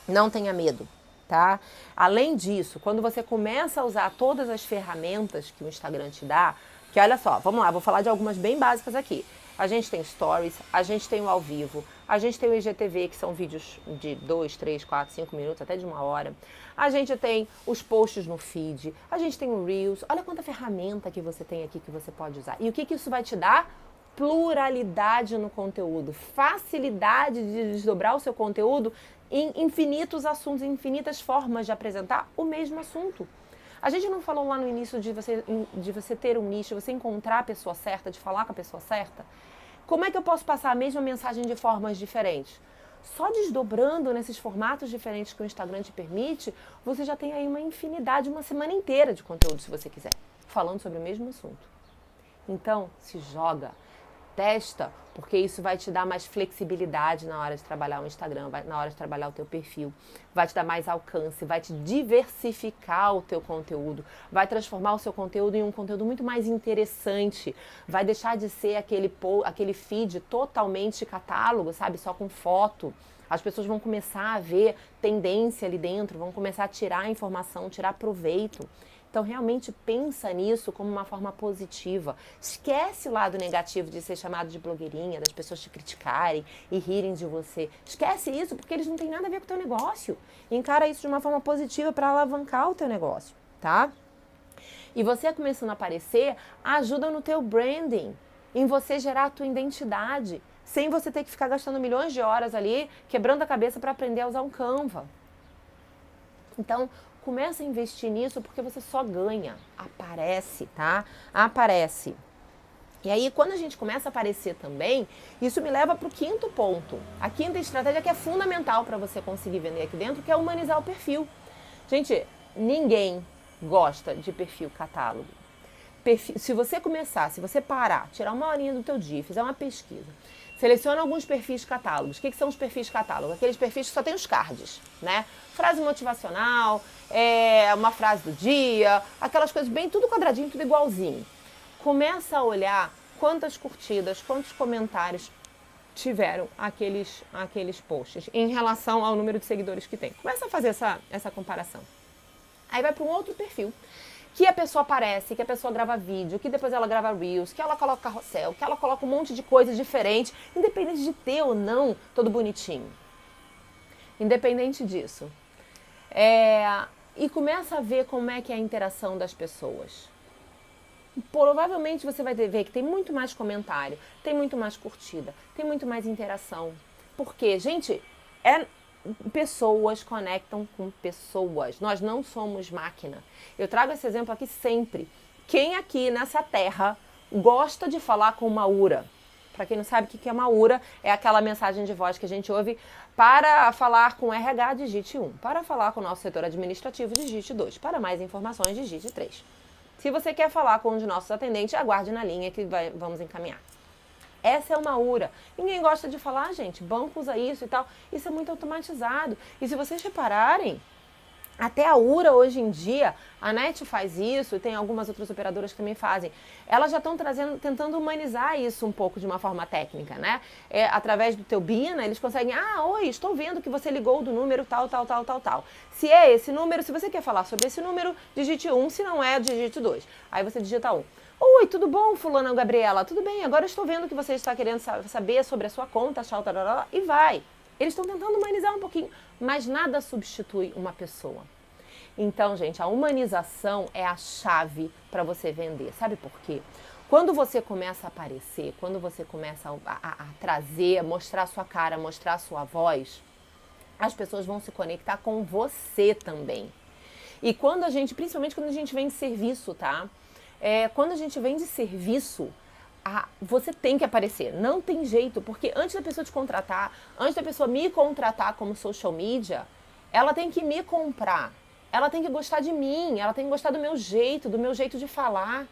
não tenha medo, tá? Além disso, quando você começa a usar todas as ferramentas que o Instagram te dá, que olha só, vamos lá, vou falar de algumas bem básicas aqui. A gente tem Stories, a gente tem o ao vivo, a gente tem o IGTV, que são vídeos de 2, 3, 4, 5 minutos, até de 1 hora. A gente tem os posts no feed, a gente tem o Reels. Olha quanta ferramenta que você tem aqui que você pode usar. E o que isso vai te dar? Pluralidade no conteúdo, facilidade de desdobrar o seu conteúdo em infinitos assuntos, infinitas formas de apresentar o mesmo assunto. A gente não falou lá no início de você ter um nicho, você encontrar a pessoa certa, de falar com a pessoa certa? Como é que eu posso passar a mesma mensagem de formas diferentes? Só desdobrando nesses formatos diferentes que o Instagram te permite, você já tem aí uma infinidade, uma semana inteira de conteúdo, se você quiser, falando sobre o mesmo assunto. Então, se joga. Testa, porque isso vai te dar mais flexibilidade na hora de trabalhar o Instagram, na hora de trabalhar o teu perfil, vai te dar mais alcance, vai te diversificar o teu conteúdo, vai transformar o seu conteúdo em um conteúdo muito mais interessante, vai deixar de ser aquele feed totalmente catálogo, sabe, só com foto. As pessoas vão começar a ver tendência ali dentro, vão começar a tirar informação, tirar proveito. Então, realmente pensa nisso como uma forma positiva. Esquece o lado negativo de ser chamado de blogueirinha, das pessoas te criticarem e rirem de você. Esquece isso, porque eles não têm nada a ver com o teu negócio. Encara isso de uma forma positiva para alavancar o teu negócio, tá? E você começando a aparecer, ajuda no teu branding, em você gerar a tua identidade, sem você ter que ficar gastando milhões de horas ali, quebrando a cabeça para aprender a usar um Canva. Então, Começa a investir nisso porque você só ganha. Aparece, tá? Aparece. E aí, quando a gente começa a aparecer também, isso me leva para o quinto ponto. A quinta estratégia que é fundamental para você conseguir vender aqui dentro, que é humanizar o perfil. Gente, ninguém gosta de perfil catálogo. Se você parar, tirar uma horinha do teu dia, fizer uma pesquisa, seleciona alguns perfis catálogos. O que são os perfis catálogos? Aqueles perfis que só tem os cards, né? Frase motivacional, uma frase do dia, aquelas coisas bem, tudo quadradinho, tudo igualzinho. Começa a olhar quantas curtidas, quantos comentários tiveram aqueles posts em relação ao número de seguidores que tem. Começa a fazer essa comparação. Aí vai para um outro perfil, que a pessoa aparece, que a pessoa grava vídeo, que depois ela grava reels, que ela coloca carrossel, que ela coloca um monte de coisa diferente, independente de ter ou não todo bonitinho. Independente disso. E começa a ver como é que é a interação das pessoas. Provavelmente você vai ver que tem muito mais comentário, tem muito mais curtida, tem muito mais interação. Porque, gente, pessoas conectam com pessoas. Nós não somos máquina. Eu trago esse exemplo aqui sempre. Quem aqui nessa terra gosta de falar com uma URA? Para quem não sabe o que é uma URA, é aquela mensagem de voz que a gente ouve para falar com RH, digite 1. Para falar com o nosso setor administrativo, digite 2. Para mais informações, digite 3. Se você quer falar com um de nossos atendentes, aguarde na linha que vamos encaminhar. Essa é uma URA. Ninguém gosta de falar, gente. Banco usa isso e tal. Isso é muito automatizado. E se vocês repararem, até a URA hoje em dia, a NET faz isso, e tem algumas outras operadoras que também fazem. Elas já estão tentando humanizar isso um pouco de uma forma técnica, né? Através do teu BINA, eles conseguem, oi, estou vendo que você ligou do número tal. Se é esse número, se você quer falar sobre esse número, digite 1, se não é, digite 2. Aí você digita 1. Oi, tudo bom, fulana ou Gabriela? Tudo bem, agora estou vendo que você está querendo saber sobre a sua conta, e vai. Eles estão tentando humanizar um pouquinho, mas nada substitui uma pessoa. Então, gente, a humanização é a chave para você vender. Sabe por quê? Quando você começa a aparecer, quando você começa a trazer, a mostrar a sua cara, mostrar a sua voz, as pessoas vão se conectar com você também. E quando principalmente quando a gente vem de serviço, tá? Quando a gente vem de serviço, você tem que aparecer, não tem jeito, porque antes da pessoa te contratar, antes da pessoa me contratar como social media, ela tem que me comprar, ela tem que gostar de mim, ela tem que gostar do meu jeito de falar.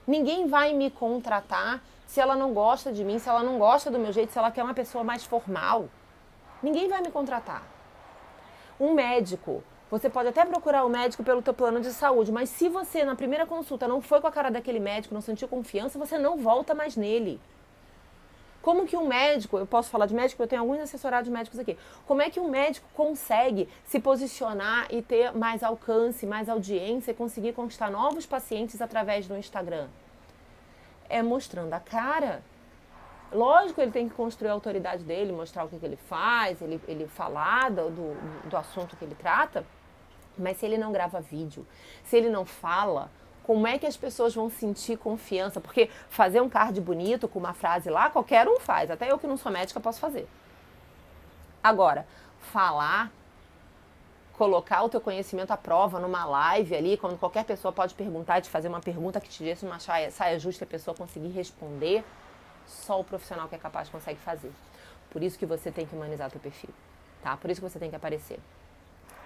Ninguém vai me contratar se ela não gosta de mim, se ela não gosta do meu jeito, se ela quer uma pessoa mais formal. Ninguém vai me contratar. Um médico, você pode até procurar o médico pelo teu plano de saúde, mas se você na primeira consulta não foi com a cara daquele médico, não sentiu confiança, você não volta mais nele. Como que um médico, eu posso falar de médico, eu tenho alguns assessorados médicos aqui, como é que um médico consegue se posicionar e ter mais alcance, mais audiência e conseguir conquistar novos pacientes através do Instagram? É mostrando a cara. Lógico, ele tem que construir a autoridade dele, mostrar o que ele faz, ele falar do assunto que ele trata, mas se ele não grava vídeo, se ele não fala, como é que as pessoas vão sentir confiança? Porque fazer um card bonito com uma frase lá, qualquer um faz. Até eu que não sou médica posso fazer. Agora, falar, colocar o teu conhecimento à prova numa live ali, quando qualquer pessoa pode perguntar e te fazer uma pergunta que te desse uma saia justa e a pessoa conseguir responder, só o profissional que é capaz consegue fazer. Por isso que você tem que humanizar teu perfil, tá? Por isso que você tem que aparecer.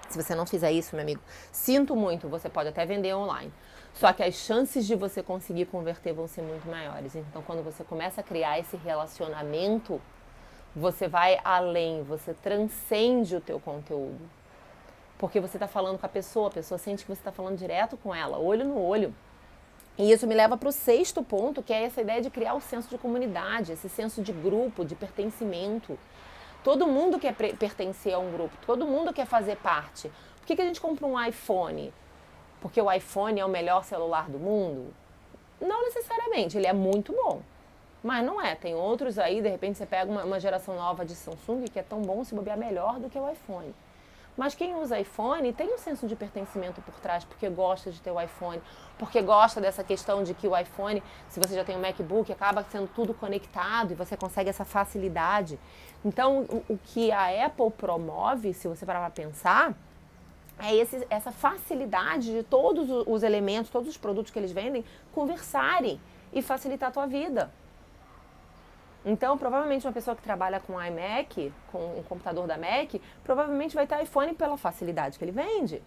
Se você não fizer isso, meu amigo, sinto muito, você pode até vender online. Só que as chances de você conseguir converter vão ser muito maiores. Então, quando você começa a criar esse relacionamento, você vai além, você transcende o teu conteúdo. Porque você está falando com a pessoa sente que você está falando direto com ela, olho no olho. E isso me leva para o sexto ponto, que é essa ideia de criar o senso de comunidade, esse senso de grupo, de pertencimento. Todo mundo quer pertencer a um grupo, todo mundo quer fazer parte. Por que a gente compra um iPhone? Porque o iPhone é o melhor celular do mundo? Não necessariamente, ele é muito bom. Mas não é, tem outros aí, de repente você pega uma geração nova de Samsung que é tão bom, se bobear melhor do que o iPhone. Mas quem usa iPhone tem um senso de pertencimento por trás, porque gosta de ter o iPhone, porque gosta dessa questão de que o iPhone, se você já tem um MacBook, acaba sendo tudo conectado e você consegue essa facilidade. Então, o que a Apple promove, se você parar para pensar, essa facilidade de todos os elementos, todos os produtos que eles vendem, conversarem e facilitar a tua vida. Então, provavelmente uma pessoa que trabalha com iMac, com um computador da Mac, provavelmente vai ter iPhone pela facilidade que ele vende.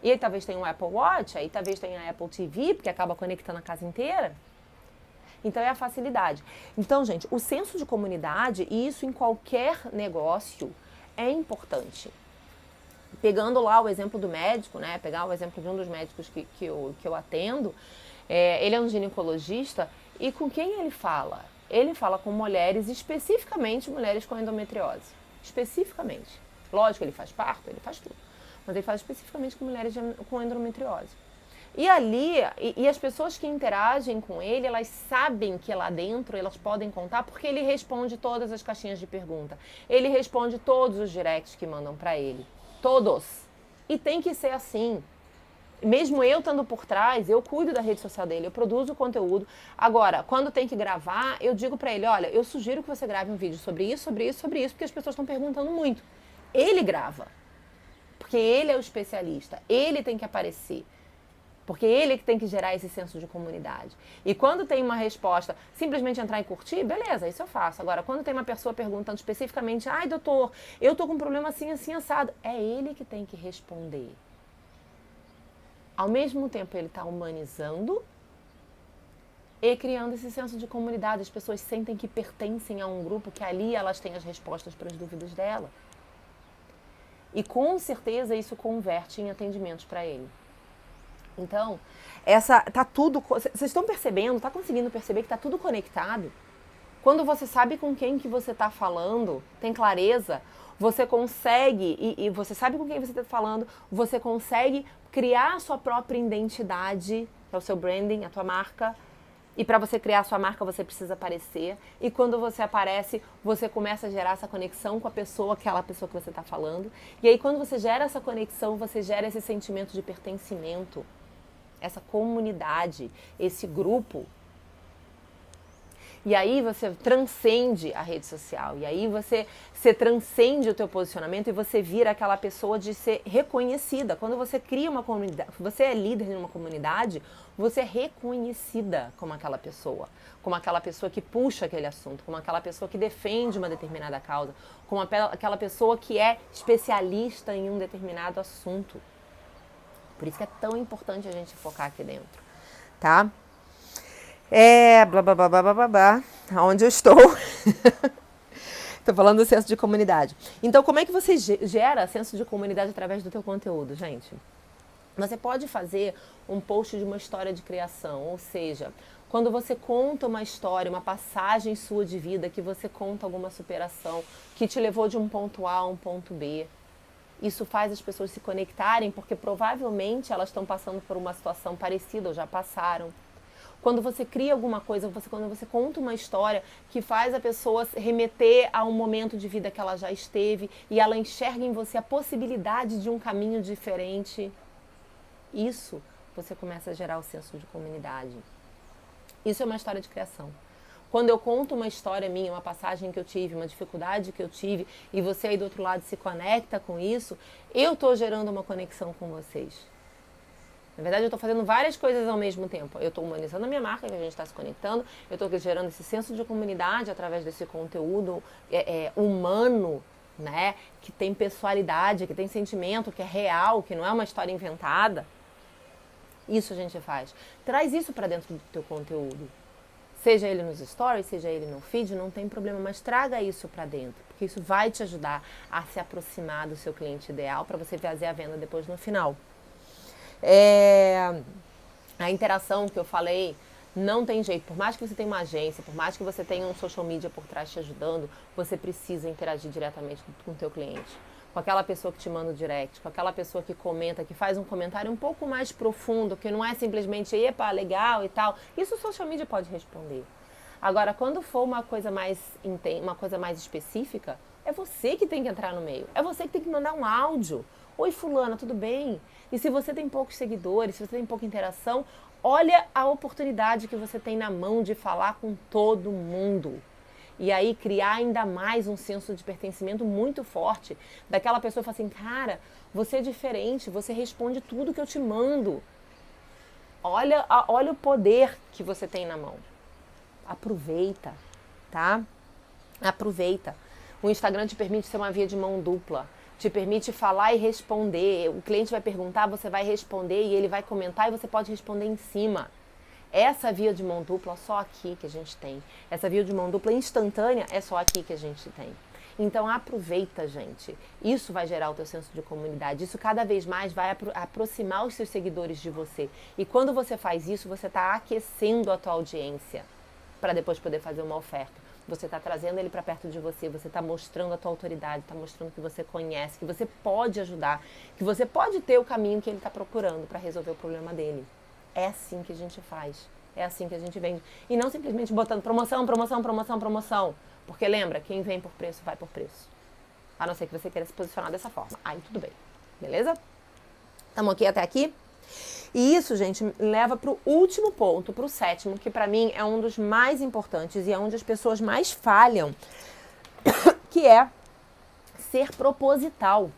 E aí talvez tenha um Apple Watch, aí talvez tenha a Apple TV, porque acaba conectando a casa inteira. Então é a facilidade. Então, gente, o senso de comunidade, e isso em qualquer negócio, é importante. Pegando lá o exemplo do médico, né? Pegar o exemplo de um dos médicos que eu atendo, ele é um ginecologista, e com quem ele fala? Ele fala com mulheres, especificamente mulheres com endometriose. Especificamente. Lógico, ele faz parto, ele faz tudo. Mas ele fala especificamente com mulheres com endometriose. E ali, e as pessoas que interagem com ele, elas sabem que lá dentro elas podem contar, porque ele responde todas as caixinhas de pergunta. Ele responde todos os directs que mandam para ele. Todos. E tem que ser assim. Mesmo eu estando por trás, eu cuido da rede social dele, eu produzo conteúdo. Agora, quando tem que gravar, eu digo para ele, olha, eu sugiro que você grave um vídeo sobre isso, sobre isso, sobre isso, porque as pessoas estão perguntando muito. Ele grava. Porque ele é o especialista, ele tem que aparecer. Porque ele que tem que gerar esse senso de comunidade. E quando tem uma resposta, simplesmente entrar e curtir, beleza, isso eu faço. Agora, quando tem uma pessoa perguntando especificamente, ai doutor, eu tô com um problema assim, assim, assado, é ele que tem que responder. Ao mesmo tempo, ele está humanizando e criando esse senso de comunidade. As pessoas sentem que pertencem a um grupo, que ali elas têm as respostas para as dúvidas dela. E com certeza isso converte em atendimentos para ele. Então, tá tudo. Vocês estão percebendo, tá conseguindo perceber que tá tudo conectado? Quando você sabe com quem que você está falando, tem clareza, você consegue, e você sabe com quem você está falando, você consegue criar a sua própria identidade, que é o seu branding, a tua marca. E para você criar a sua marca, você precisa aparecer. E quando você aparece, você começa a gerar essa conexão com a pessoa, aquela pessoa que você está falando. E aí, quando você gera essa conexão, você gera esse sentimento de pertencimento, essa comunidade, esse grupo. E aí você transcende a rede social, e aí você transcende o teu posicionamento e você vira aquela pessoa de ser reconhecida. Quando você cria uma comunidade, você é líder de uma comunidade, você é reconhecida como aquela pessoa que puxa aquele assunto, como aquela pessoa que defende uma determinada causa, como aquela pessoa que é especialista em um determinado assunto. Por isso que é tão importante a gente focar aqui dentro, tá? Blá, blá, blá, blá, blá, blá, blá. Onde eu estou? Estou falando do senso de comunidade. Então, como é que você gera senso de comunidade através do teu conteúdo, gente? Você pode fazer um post de uma história de criação, ou seja, quando você conta uma história, uma passagem sua de vida, que você conta alguma superação, que te levou de um ponto A a um ponto B. Isso faz as pessoas se conectarem, porque provavelmente elas estão passando por uma situação parecida ou já passaram. Quando você cria alguma coisa, quando você conta uma história que faz a pessoa remeter a um momento de vida que ela já esteve e ela enxerga em você a possibilidade de um caminho diferente, isso você começa a gerar o senso de comunidade. Isso é uma história de criação. Quando eu conto uma história minha, uma passagem que eu tive, uma dificuldade que eu tive, e você aí do outro lado se conecta com isso, eu estou gerando uma conexão com vocês. Na verdade, eu estou fazendo várias coisas ao mesmo tempo. Eu estou humanizando a minha marca, que a gente está se conectando. Eu estou gerando esse senso de comunidade através desse conteúdo humano, né? Que tem pessoalidade, que tem sentimento, que é real, que não é uma história inventada. Isso a gente faz. Traz isso para dentro do teu conteúdo. Seja ele nos stories, seja ele no feed, não tem problema, mas traga isso para dentro, porque isso vai te ajudar a se aproximar do seu cliente ideal para você fazer a venda depois no final. A interação que eu falei, não tem jeito. Por mais que você tenha uma agência, por mais que você tenha um social media por trás te ajudando, você precisa interagir diretamente com o teu cliente. Com aquela pessoa que te manda o direct, com aquela pessoa que comenta, que faz um comentário um pouco mais profundo, que não é simplesmente, epa, legal e tal. Isso o social media pode responder. Agora, quando for uma coisa mais específica, é você que tem que entrar no meio. É você que tem que mandar um áudio. Oi, fulana, tudo bem? E se você tem poucos seguidores, se você tem pouca interação, olha a oportunidade que você tem na mão de falar com todo mundo. E aí criar ainda mais um senso de pertencimento muito forte daquela pessoa fala assim, cara, você é diferente, você responde tudo que eu te mando. Olha o poder que você tem na mão. Aproveita, tá? Aproveita. O Instagram te permite ser uma via de mão dupla. Te permite falar e responder. O cliente vai perguntar, você vai responder e ele vai comentar e você pode responder em cima. Essa via de mão dupla só aqui que a gente tem. Essa via de mão dupla instantânea é só aqui que a gente tem. Então aproveita, gente. Isso vai gerar o teu senso de comunidade. Isso cada vez mais vai aproximar os seus seguidores de você. E quando você faz isso, você está aquecendo a tua audiência para depois poder fazer uma oferta. Você está trazendo ele para perto de você, você está mostrando a tua autoridade, está mostrando que você conhece, que você pode ajudar, que você pode ter o caminho que ele está procurando para resolver o problema dele. É assim que a gente faz, é assim que a gente vende. E não simplesmente botando promoção, promoção, promoção, promoção. Porque lembra, quem vem por preço, vai por preço. A não ser que você queira se posicionar dessa forma. Aí tudo bem, beleza? Estamos aqui até aqui? E isso, gente, leva para o último ponto, para o sétimo, que para mim é um dos mais importantes e é onde as pessoas mais falham, que é ser proposital,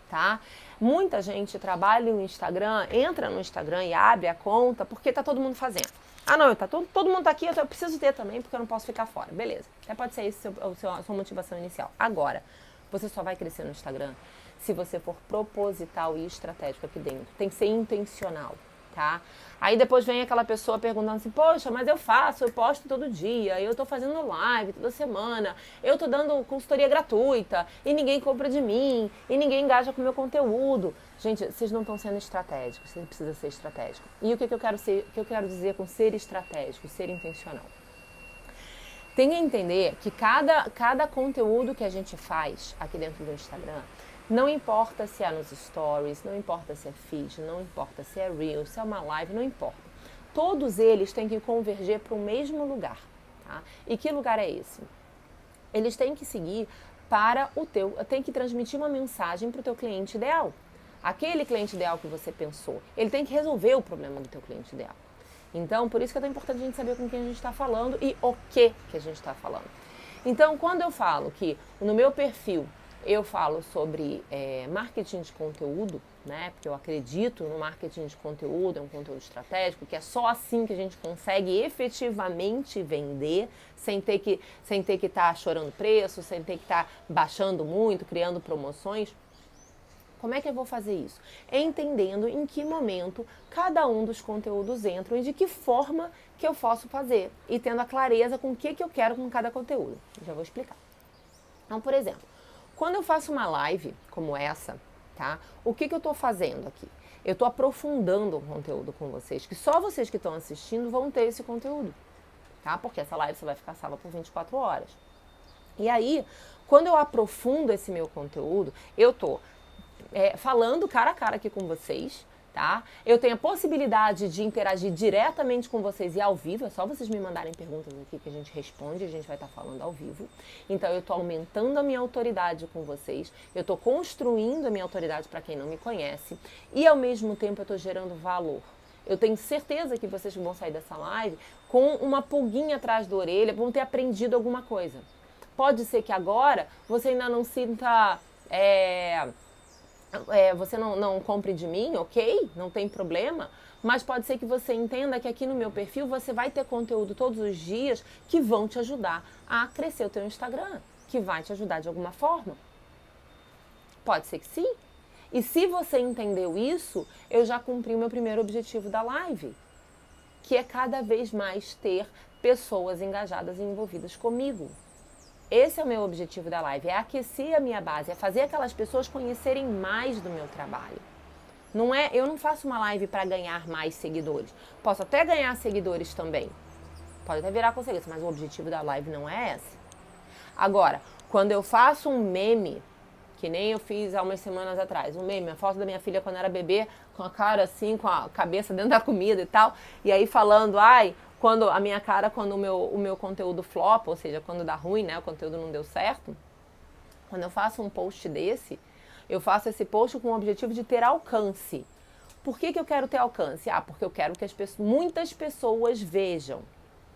tá? Muita gente trabalha no Instagram, entra no Instagram e abre a conta porque tá todo mundo fazendo. Ah, não, todo mundo tá aqui, eu preciso ter também porque eu não posso ficar fora. Beleza, até pode ser isso a sua motivação inicial. Agora, você só vai crescer no Instagram se você for proposital e estratégico aqui dentro. Tem que ser intencional, tá? Aí depois vem aquela pessoa perguntando assim, poxa, mas eu posto todo dia, eu tô fazendo live toda semana, eu tô dando consultoria gratuita, e ninguém compra de mim, e ninguém engaja com o meu conteúdo. Gente, vocês não estão sendo estratégicos, você precisa ser estratégico. E o que eu quero dizer com ser estratégico, ser intencional? Tem que entender que cada conteúdo que a gente faz aqui dentro do Instagram, não importa se é nos stories, não importa se é feed, não importa se é reel, se é uma live, não importa. Todos eles têm que converger para o mesmo lugar, tá? E que lugar é esse? Eles têm que seguir tem que transmitir uma mensagem para o teu cliente ideal. Aquele cliente ideal que você pensou, ele tem que resolver o problema do teu cliente ideal. Então, por isso que é tão importante a gente saber com quem a gente está falando e o que a gente está falando. Então, quando eu falo que no meu perfil eu falo sobre marketing de conteúdo, né? Porque eu acredito no marketing de conteúdo, é um conteúdo estratégico, que é só assim que a gente consegue efetivamente vender, sem ter que estar chorando preço, sem ter que estar baixando muito, criando promoções. Como é que eu vou fazer isso? Entendendo em que momento cada um dos conteúdos entram e de que forma que eu posso fazer. E tendo a clareza com o que eu quero com cada conteúdo. Já vou explicar. Então, por exemplo, quando eu faço uma live como essa, tá? O que eu estou fazendo aqui? Eu estou aprofundando o conteúdo com vocês, que só vocês que estão assistindo vão ter esse conteúdo, tá? Porque essa live você vai ficar salva por 24 horas. E aí, quando eu aprofundo esse meu conteúdo, eu estou falando cara a cara aqui com vocês, tá? Eu tenho a possibilidade de interagir diretamente com vocês e ao vivo, é só vocês me mandarem perguntas aqui que a gente responde, a gente vai estar falando ao vivo. Então eu estou aumentando a minha autoridade com vocês, eu estou construindo a minha autoridade para quem não me conhece e ao mesmo tempo eu estou gerando valor. Eu tenho certeza que vocês vão sair dessa live com uma pulguinha atrás da orelha, vão ter aprendido alguma coisa. Pode ser que agora você ainda não sinta... você não compre de mim, ok? Não tem problema. Mas pode ser que você entenda que aqui no meu perfil você vai ter conteúdo todos os dias que vão te ajudar a crescer o teu Instagram, que vai te ajudar de alguma forma. Pode ser que sim. E se você entendeu isso, eu já cumpri o meu primeiro objetivo da live, que é cada vez mais ter pessoas engajadas e envolvidas comigo. Esse é o meu objetivo da live, é aquecer a minha base, é fazer aquelas pessoas conhecerem mais do meu trabalho. Eu não faço uma live para ganhar mais seguidores. Posso até ganhar seguidores também. Pode até virar consequência, mas o objetivo da live não é esse. Agora, quando eu faço um meme, que nem eu fiz há umas semanas atrás, um meme, a foto da minha filha quando era bebê, com a cara assim, com a cabeça dentro da comida e tal, e aí falando, quando o meu conteúdo flop, ou seja, quando dá ruim, né, o conteúdo não deu certo, quando eu faço um post desse, eu faço esse post com o objetivo de ter alcance. Por que eu quero ter alcance? Porque eu quero que muitas pessoas vejam.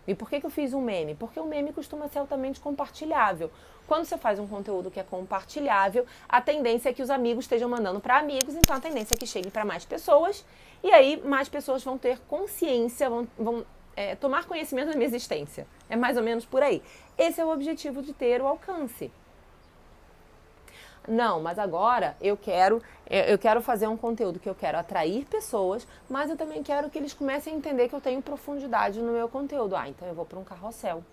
E por que eu fiz um meme? Porque o meme costuma ser altamente compartilhável. Quando você faz um conteúdo que é compartilhável, a tendência é que os amigos estejam mandando para amigos, então a tendência é que chegue para mais pessoas, e aí mais pessoas vão ter consciência, vão tomar conhecimento da minha existência. É mais ou menos por aí. Esse é o objetivo de ter o alcance. Não, mas agora eu quero fazer um conteúdo que eu quero atrair pessoas, mas eu também quero que eles comecem a entender que eu tenho profundidade no meu conteúdo. Então eu vou para um carrossel.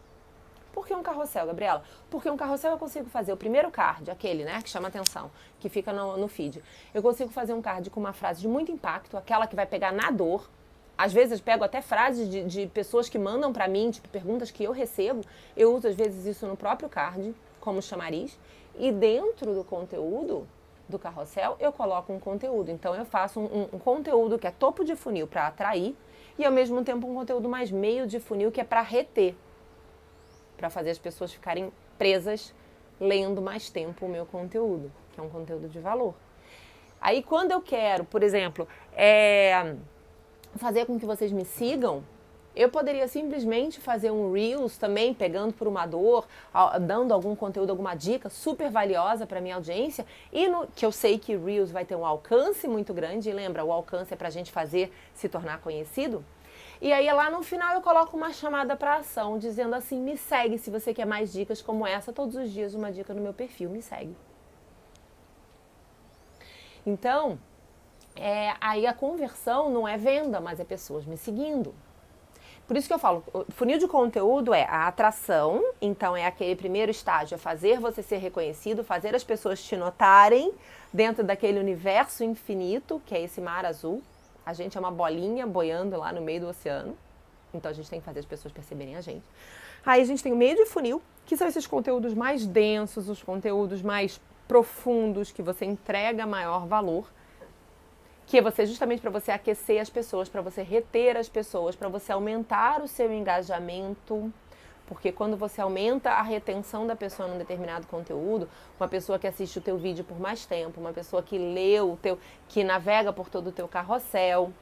Por que um carrossel, Gabriela? Porque um carrossel eu consigo fazer o primeiro card, aquele, né, que chama atenção, que fica no feed. Eu consigo fazer um card com uma frase de muito impacto, aquela que vai pegar na dor. Às vezes eu pego até frases de pessoas que mandam para mim, tipo perguntas que eu recebo. Eu uso às vezes isso no próprio card, como chamariz. E dentro do conteúdo do carrossel, eu coloco um conteúdo. Então eu faço um conteúdo que é topo de funil para atrair e ao mesmo tempo um conteúdo mais meio de funil que é para reter. Para fazer as pessoas ficarem presas lendo mais tempo o meu conteúdo, que é um conteúdo de valor. Aí quando eu quero, por exemplo, fazer com que vocês me sigam, eu poderia simplesmente fazer um Reels também, pegando por uma dor, dando algum conteúdo, alguma dica super valiosa para minha audiência, que eu sei que Reels vai ter um alcance muito grande, e lembra, o alcance é para a gente fazer se tornar conhecido. E aí lá no final eu coloco uma chamada para ação, dizendo assim, me segue se você quer mais dicas como essa, todos os dias uma dica no meu perfil, me segue. Então, aí a conversão não é venda, mas é pessoas me seguindo. Por isso que eu falo, o funil de conteúdo é a atração, então é aquele primeiro estágio, é fazer você ser reconhecido, fazer as pessoas te notarem dentro daquele universo infinito, que é esse mar azul. A gente é uma bolinha boiando lá no meio do oceano, então a gente tem que fazer as pessoas perceberem a gente. Aí a gente tem o meio de funil, que são esses conteúdos mais densos, os conteúdos mais profundos, que você entrega maior valor, que é você justamente para você aquecer as pessoas, para você reter as pessoas, para você aumentar o seu engajamento, porque quando você aumenta a retenção da pessoa num determinado conteúdo, uma pessoa que assiste o teu vídeo por mais tempo, uma pessoa que lê que navega por todo o teu carrossel,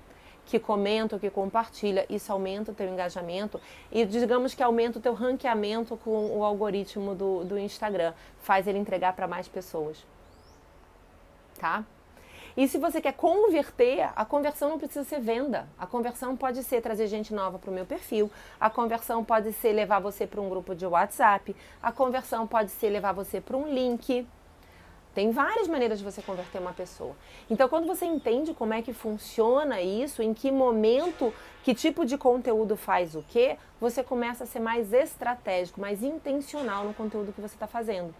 que comenta, que compartilha, isso aumenta o teu engajamento e digamos que aumenta o teu ranqueamento com o algoritmo do Instagram, faz ele entregar para mais pessoas, tá? E se você quer converter, a conversão não precisa ser venda. A conversão pode ser trazer gente nova para o meu perfil. A conversão pode ser levar você para um grupo de WhatsApp. A conversão pode ser levar você para um link. Tem várias maneiras de você converter uma pessoa. Então, quando você entende como é que funciona isso, em que momento, que tipo de conteúdo faz o quê, você começa a ser mais estratégico, mais intencional no conteúdo que você está fazendo.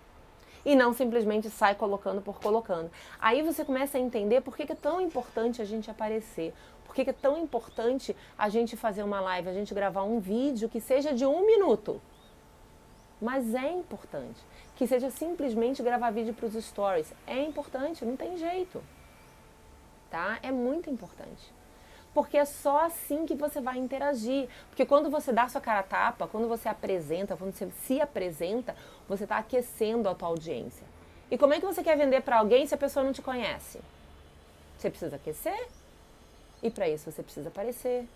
E não simplesmente sai colocando por colocando. Aí você começa a entender por que é tão importante a gente aparecer. Por que é tão importante a gente fazer uma live, a gente gravar um vídeo que seja de 1 minuto. Mas é importante. Que seja simplesmente gravar vídeo para os stories. É importante, não tem jeito. Tá? É muito importante. Porque é só assim que você vai interagir. Porque quando você dá sua cara a tapa, quando você apresenta, quando você se apresenta, você está aquecendo a tua audiência. E como é que você quer vender para alguém se a pessoa não te conhece? Você precisa aquecer. E para isso você precisa aparecer.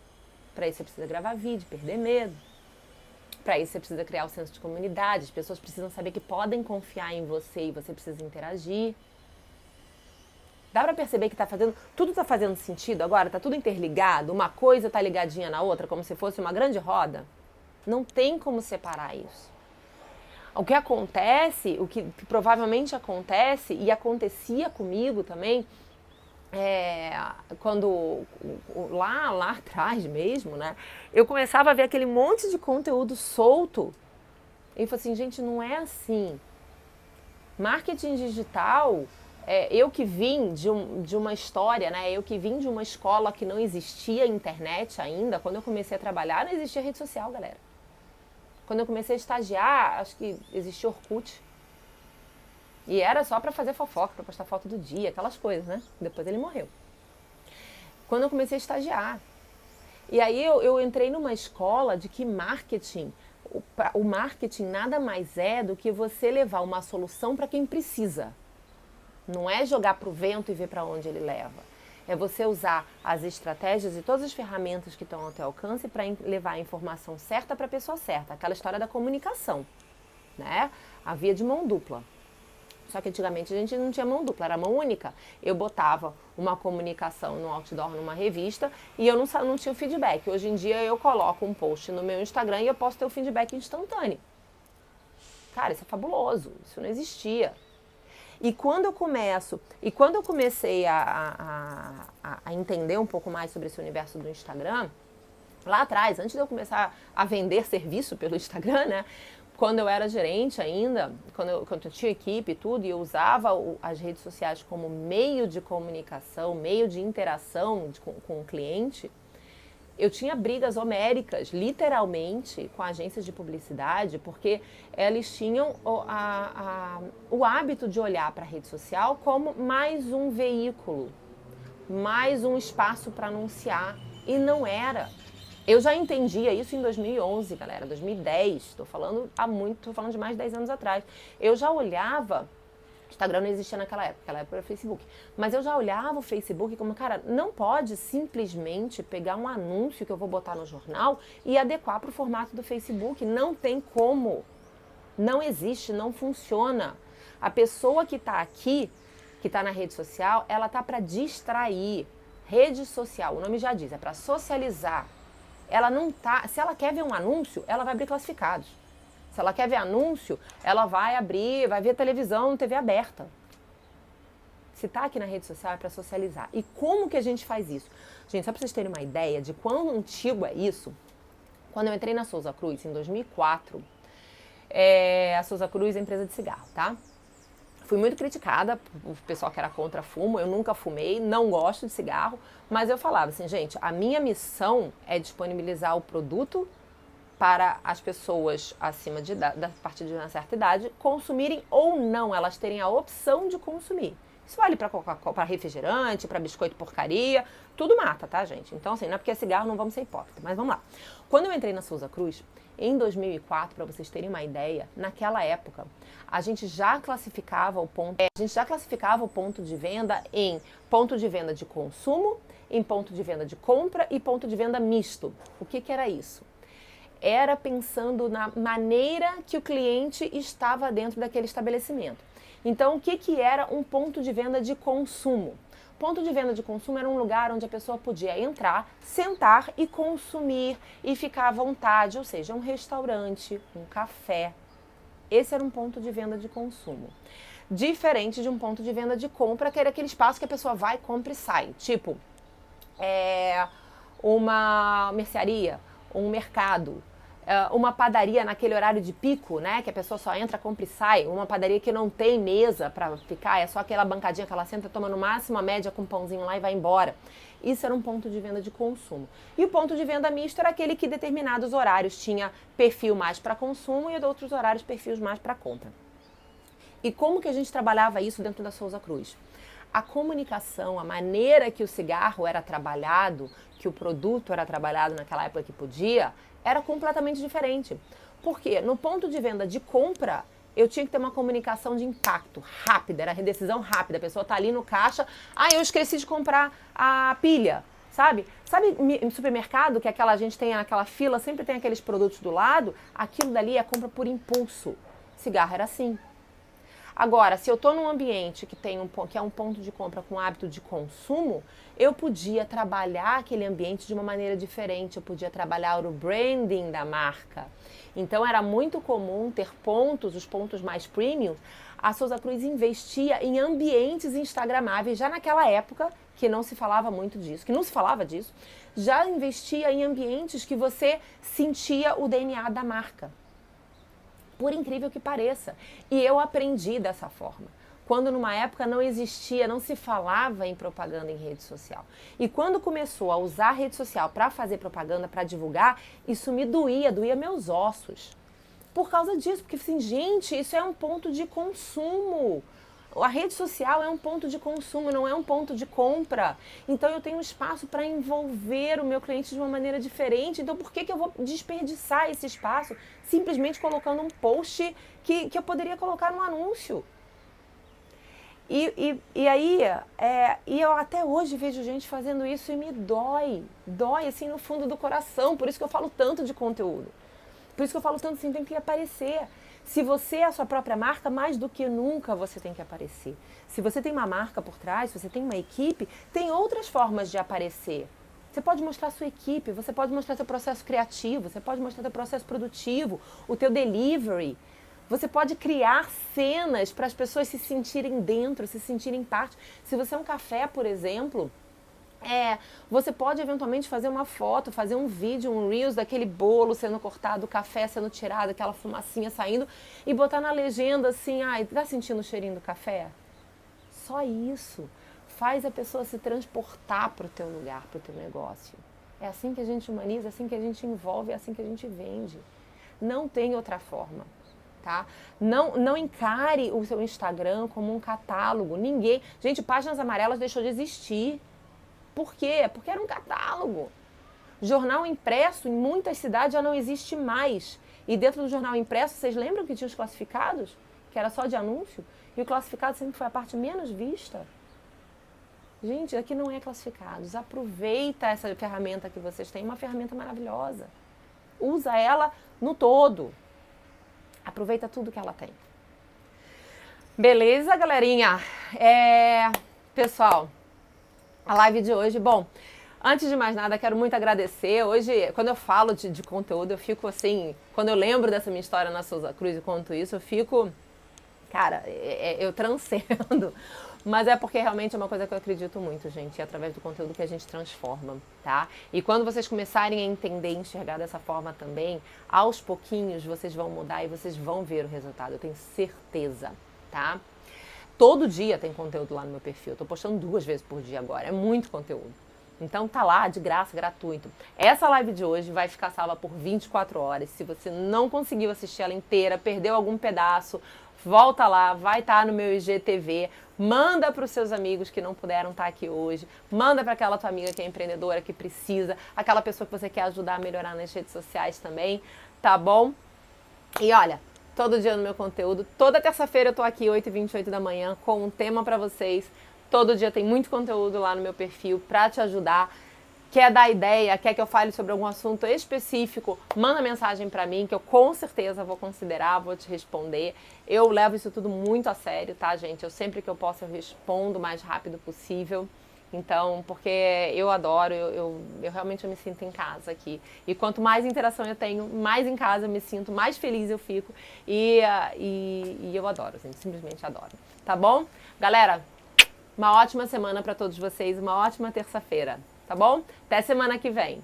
Para isso você precisa gravar vídeo, perder medo. Para isso você precisa criar o senso de comunidade. As pessoas precisam saber que podem confiar em você e você precisa interagir. Dá pra perceber que tudo tá fazendo sentido agora? Tá tudo interligado? Uma coisa tá ligadinha na outra, como se fosse uma grande roda? Não tem como separar isso. O que acontece, o que provavelmente acontece, e acontecia comigo também, quando lá atrás mesmo, né? Eu começava a ver aquele monte de conteúdo solto. E eu falei assim, gente, não é assim. Marketing digital... eu que vim de uma história, né? Eu que vim de uma escola que não existia internet ainda. Quando eu comecei a trabalhar, não existia rede social, galera. Quando eu comecei a estagiar, acho que existia Orkut. E era só pra fazer fofoca, pra postar foto do dia, aquelas coisas, né? Depois ele morreu. Quando eu comecei a estagiar. E aí eu entrei numa escola de que marketing, o marketing nada mais é do que você levar uma solução para quem precisa. Não é jogar pro vento e ver para onde ele leva. É você usar as estratégias e todas as ferramentas que estão ao teu alcance para levar a informação certa para a pessoa certa. Aquela história da comunicação, né? A via de mão dupla. Só que antigamente a gente não tinha mão dupla, era mão única. Eu botava uma comunicação no outdoor, numa revista, e eu não tinha o feedback. Hoje em dia eu coloco um post no meu Instagram e eu posso ter o feedback instantâneo. Cara, isso é fabuloso, isso não existia. E quando eu comecei a entender um pouco mais sobre esse universo do Instagram, lá atrás, antes de eu começar a vender serviço pelo Instagram, né? Quando eu era gerente ainda, quando eu tinha equipe e tudo, e eu usava as redes sociais como meio de comunicação, meio de interação com o cliente, eu tinha brigas homéricas, literalmente, com agências de publicidade, porque eles tinham o hábito de olhar para a rede social como mais um veículo, mais um espaço para anunciar, e não era. Eu já entendia isso em 2011, galera, 2010, estou falando de mais de 10 anos atrás. Eu já olhava, Instagram não existia naquela época era Facebook, mas eu já olhava o Facebook como, cara, não pode simplesmente pegar um anúncio que eu vou botar no jornal e adequar para o formato do Facebook, não tem como, não existe, não funciona. A pessoa que está aqui, que está na rede social, ela está para distrair. Rede social, o nome já diz, é para socializar. Ela não tá, se ela quer ver um anúncio, ela vai abrir classificados. Se ela quer ver anúncio, ela vai ver televisão, TV aberta. Se tá aqui na rede social é para socializar. E como que a gente faz isso? Gente, só para vocês terem uma ideia de quão antigo é isso, quando eu entrei na Souza Cruz, em 2004, a Souza Cruz é empresa de cigarro, tá? Fui muito criticada por pessoal que era contra fumo, eu nunca fumei, não gosto de cigarro, mas eu falava assim, gente, a minha missão é disponibilizar o produto para as pessoas acima da partir de uma certa idade consumirem ou não, elas terem a opção de consumir. Isso vale para refrigerante, para biscoito porcaria, tudo mata, tá, gente? Então, assim, não é porque é cigarro, não vamos ser hipócritas, mas vamos lá. Quando eu entrei na Souza Cruz, em 2004, para vocês terem uma ideia, naquela época, a gente já classificava o ponto de venda em ponto de venda de consumo, em ponto de venda de compra e ponto de venda misto. O que era isso? Era pensando na maneira que o cliente estava dentro daquele estabelecimento. Então, o que era um ponto de venda de consumo? Ponto de venda de consumo era um lugar onde a pessoa podia entrar, sentar e consumir e ficar à vontade, ou seja, um restaurante, um café. Esse era um ponto de venda de consumo. Diferente de um ponto de venda de compra, que era aquele espaço que a pessoa vai, compra e sai. Tipo, uma mercearia, um mercado, uma padaria naquele horário de pico, né? Que a pessoa só entra, compra e sai. Uma padaria que não tem mesa para ficar, é só aquela bancadinha que ela senta, toma no máximo a média com um pãozinho lá e vai embora. Isso era um ponto de venda de consumo. E o ponto de venda misto era aquele que determinados horários tinha perfil mais para consumo e outros horários perfis mais para compra. E como que a gente trabalhava isso dentro da Souza Cruz? A comunicação, a maneira que o cigarro era trabalhado, que o produto era trabalhado naquela época que podia, era completamente diferente. Porque no ponto de venda de compra, eu tinha que ter uma comunicação de impacto rápida, era decisão rápida. A pessoa tá ali no caixa, eu esqueci de comprar a pilha, sabe? Sabe em supermercado que a gente tem aquela fila, sempre tem aqueles produtos do lado? Aquilo dali é compra por impulso. Cigarro era assim. Agora, se eu estou num ambiente que é um ponto de compra com hábito de consumo, eu podia trabalhar aquele ambiente de uma maneira diferente, eu podia trabalhar o branding da marca. Então era muito comum ter os pontos mais premium. A Souza Cruz investia em ambientes instagramáveis, já naquela época, que não se falava disso, já investia em ambientes que você sentia o DNA da marca. Por incrível que pareça. E eu aprendi dessa forma. Quando numa época não se falava em propaganda em rede social. E quando começou a usar a rede social para fazer propaganda, para divulgar, isso me doía meus ossos. Por causa disso, porque assim, gente, isso é um ponto de consumo. A rede social é um ponto de consumo, não é um ponto de compra. Então eu tenho um espaço para envolver o meu cliente de uma maneira diferente. Então por que eu vou desperdiçar esse espaço simplesmente colocando um post que eu poderia colocar num anúncio? E aí, eu até hoje vejo gente fazendo isso e me dói assim no fundo do coração, por isso que eu falo tanto de conteúdo. Por isso que eu falo tanto assim, tem que aparecer. Se você é a sua própria marca, mais do que nunca você tem que aparecer. Se você tem uma marca por trás, se você tem uma equipe, tem outras formas de aparecer. Você pode mostrar a sua equipe, você pode mostrar seu processo criativo, você pode mostrar seu processo produtivo, o teu delivery. Você pode criar cenas para as pessoas se sentirem dentro, se sentirem parte. Se você é um café, por exemplo, você pode eventualmente fazer uma foto, fazer um vídeo, um Reels daquele bolo sendo cortado, o café sendo tirado, aquela fumacinha saindo e botar na legenda assim, tá sentindo o cheirinho do café? Só isso faz a pessoa se transportar para o teu lugar, para o teu negócio. É assim que a gente humaniza, é assim que a gente envolve, é assim que a gente vende. Não tem outra forma. Tá? Não encare o seu Instagram como um catálogo. Ninguém. Gente, Páginas Amarelas deixou de existir. Por quê? Porque era um catálogo. Jornal impresso em muitas cidades já não existe mais. E dentro do jornal impresso, vocês lembram que tinha os classificados? Que era só de anúncio? E o classificado sempre foi a parte menos vista. Gente, aqui não é classificados. Aproveita essa ferramenta que vocês têm, uma ferramenta maravilhosa. Usa ela no todo. Aproveita tudo que ela tem. Beleza, galerinha? Pessoal, a live de hoje, bom, antes de mais nada, quero muito agradecer. Hoje, quando eu falo de conteúdo, eu fico assim, quando eu lembro dessa minha história na Souza Cruz e conto isso, eu fico, cara, eu transcendo. Mas é porque realmente é uma coisa que eu acredito muito, gente. É através do conteúdo que a gente transforma, tá? E quando vocês começarem a entender e enxergar dessa forma também, aos pouquinhos vocês vão mudar e vocês vão ver o resultado. Eu tenho certeza, tá? Todo dia tem conteúdo lá no meu perfil. Eu tô postando 2 vezes por dia agora. É muito conteúdo. Então tá lá, de graça, gratuito. Essa live de hoje vai ficar salva por 24 horas. Se você não conseguiu assistir ela inteira, perdeu algum pedaço, volta lá, vai estar no meu IGTV, manda para os seus amigos que não puderam estar aqui hoje, manda para aquela tua amiga que é empreendedora, que precisa, aquela pessoa que você quer ajudar a melhorar nas redes sociais também, tá bom? E olha, todo dia no meu conteúdo, toda terça-feira eu tô aqui 8h28 da manhã com um tema para vocês, todo dia tem muito conteúdo lá no meu perfil para te ajudar. Quer dar ideia, quer que eu fale sobre algum assunto específico, manda mensagem pra mim que eu com certeza vou considerar, vou te responder. Eu levo isso tudo muito a sério, tá, gente? Eu sempre que eu posso eu respondo o mais rápido possível. Então, porque eu adoro, eu realmente me sinto em casa aqui. E quanto mais interação eu tenho, mais em casa eu me sinto, mais feliz eu fico. E eu adoro, gente, simplesmente adoro. Tá bom? Galera, uma ótima semana pra todos vocês, uma ótima terça-feira. Tá bom? Até semana que vem.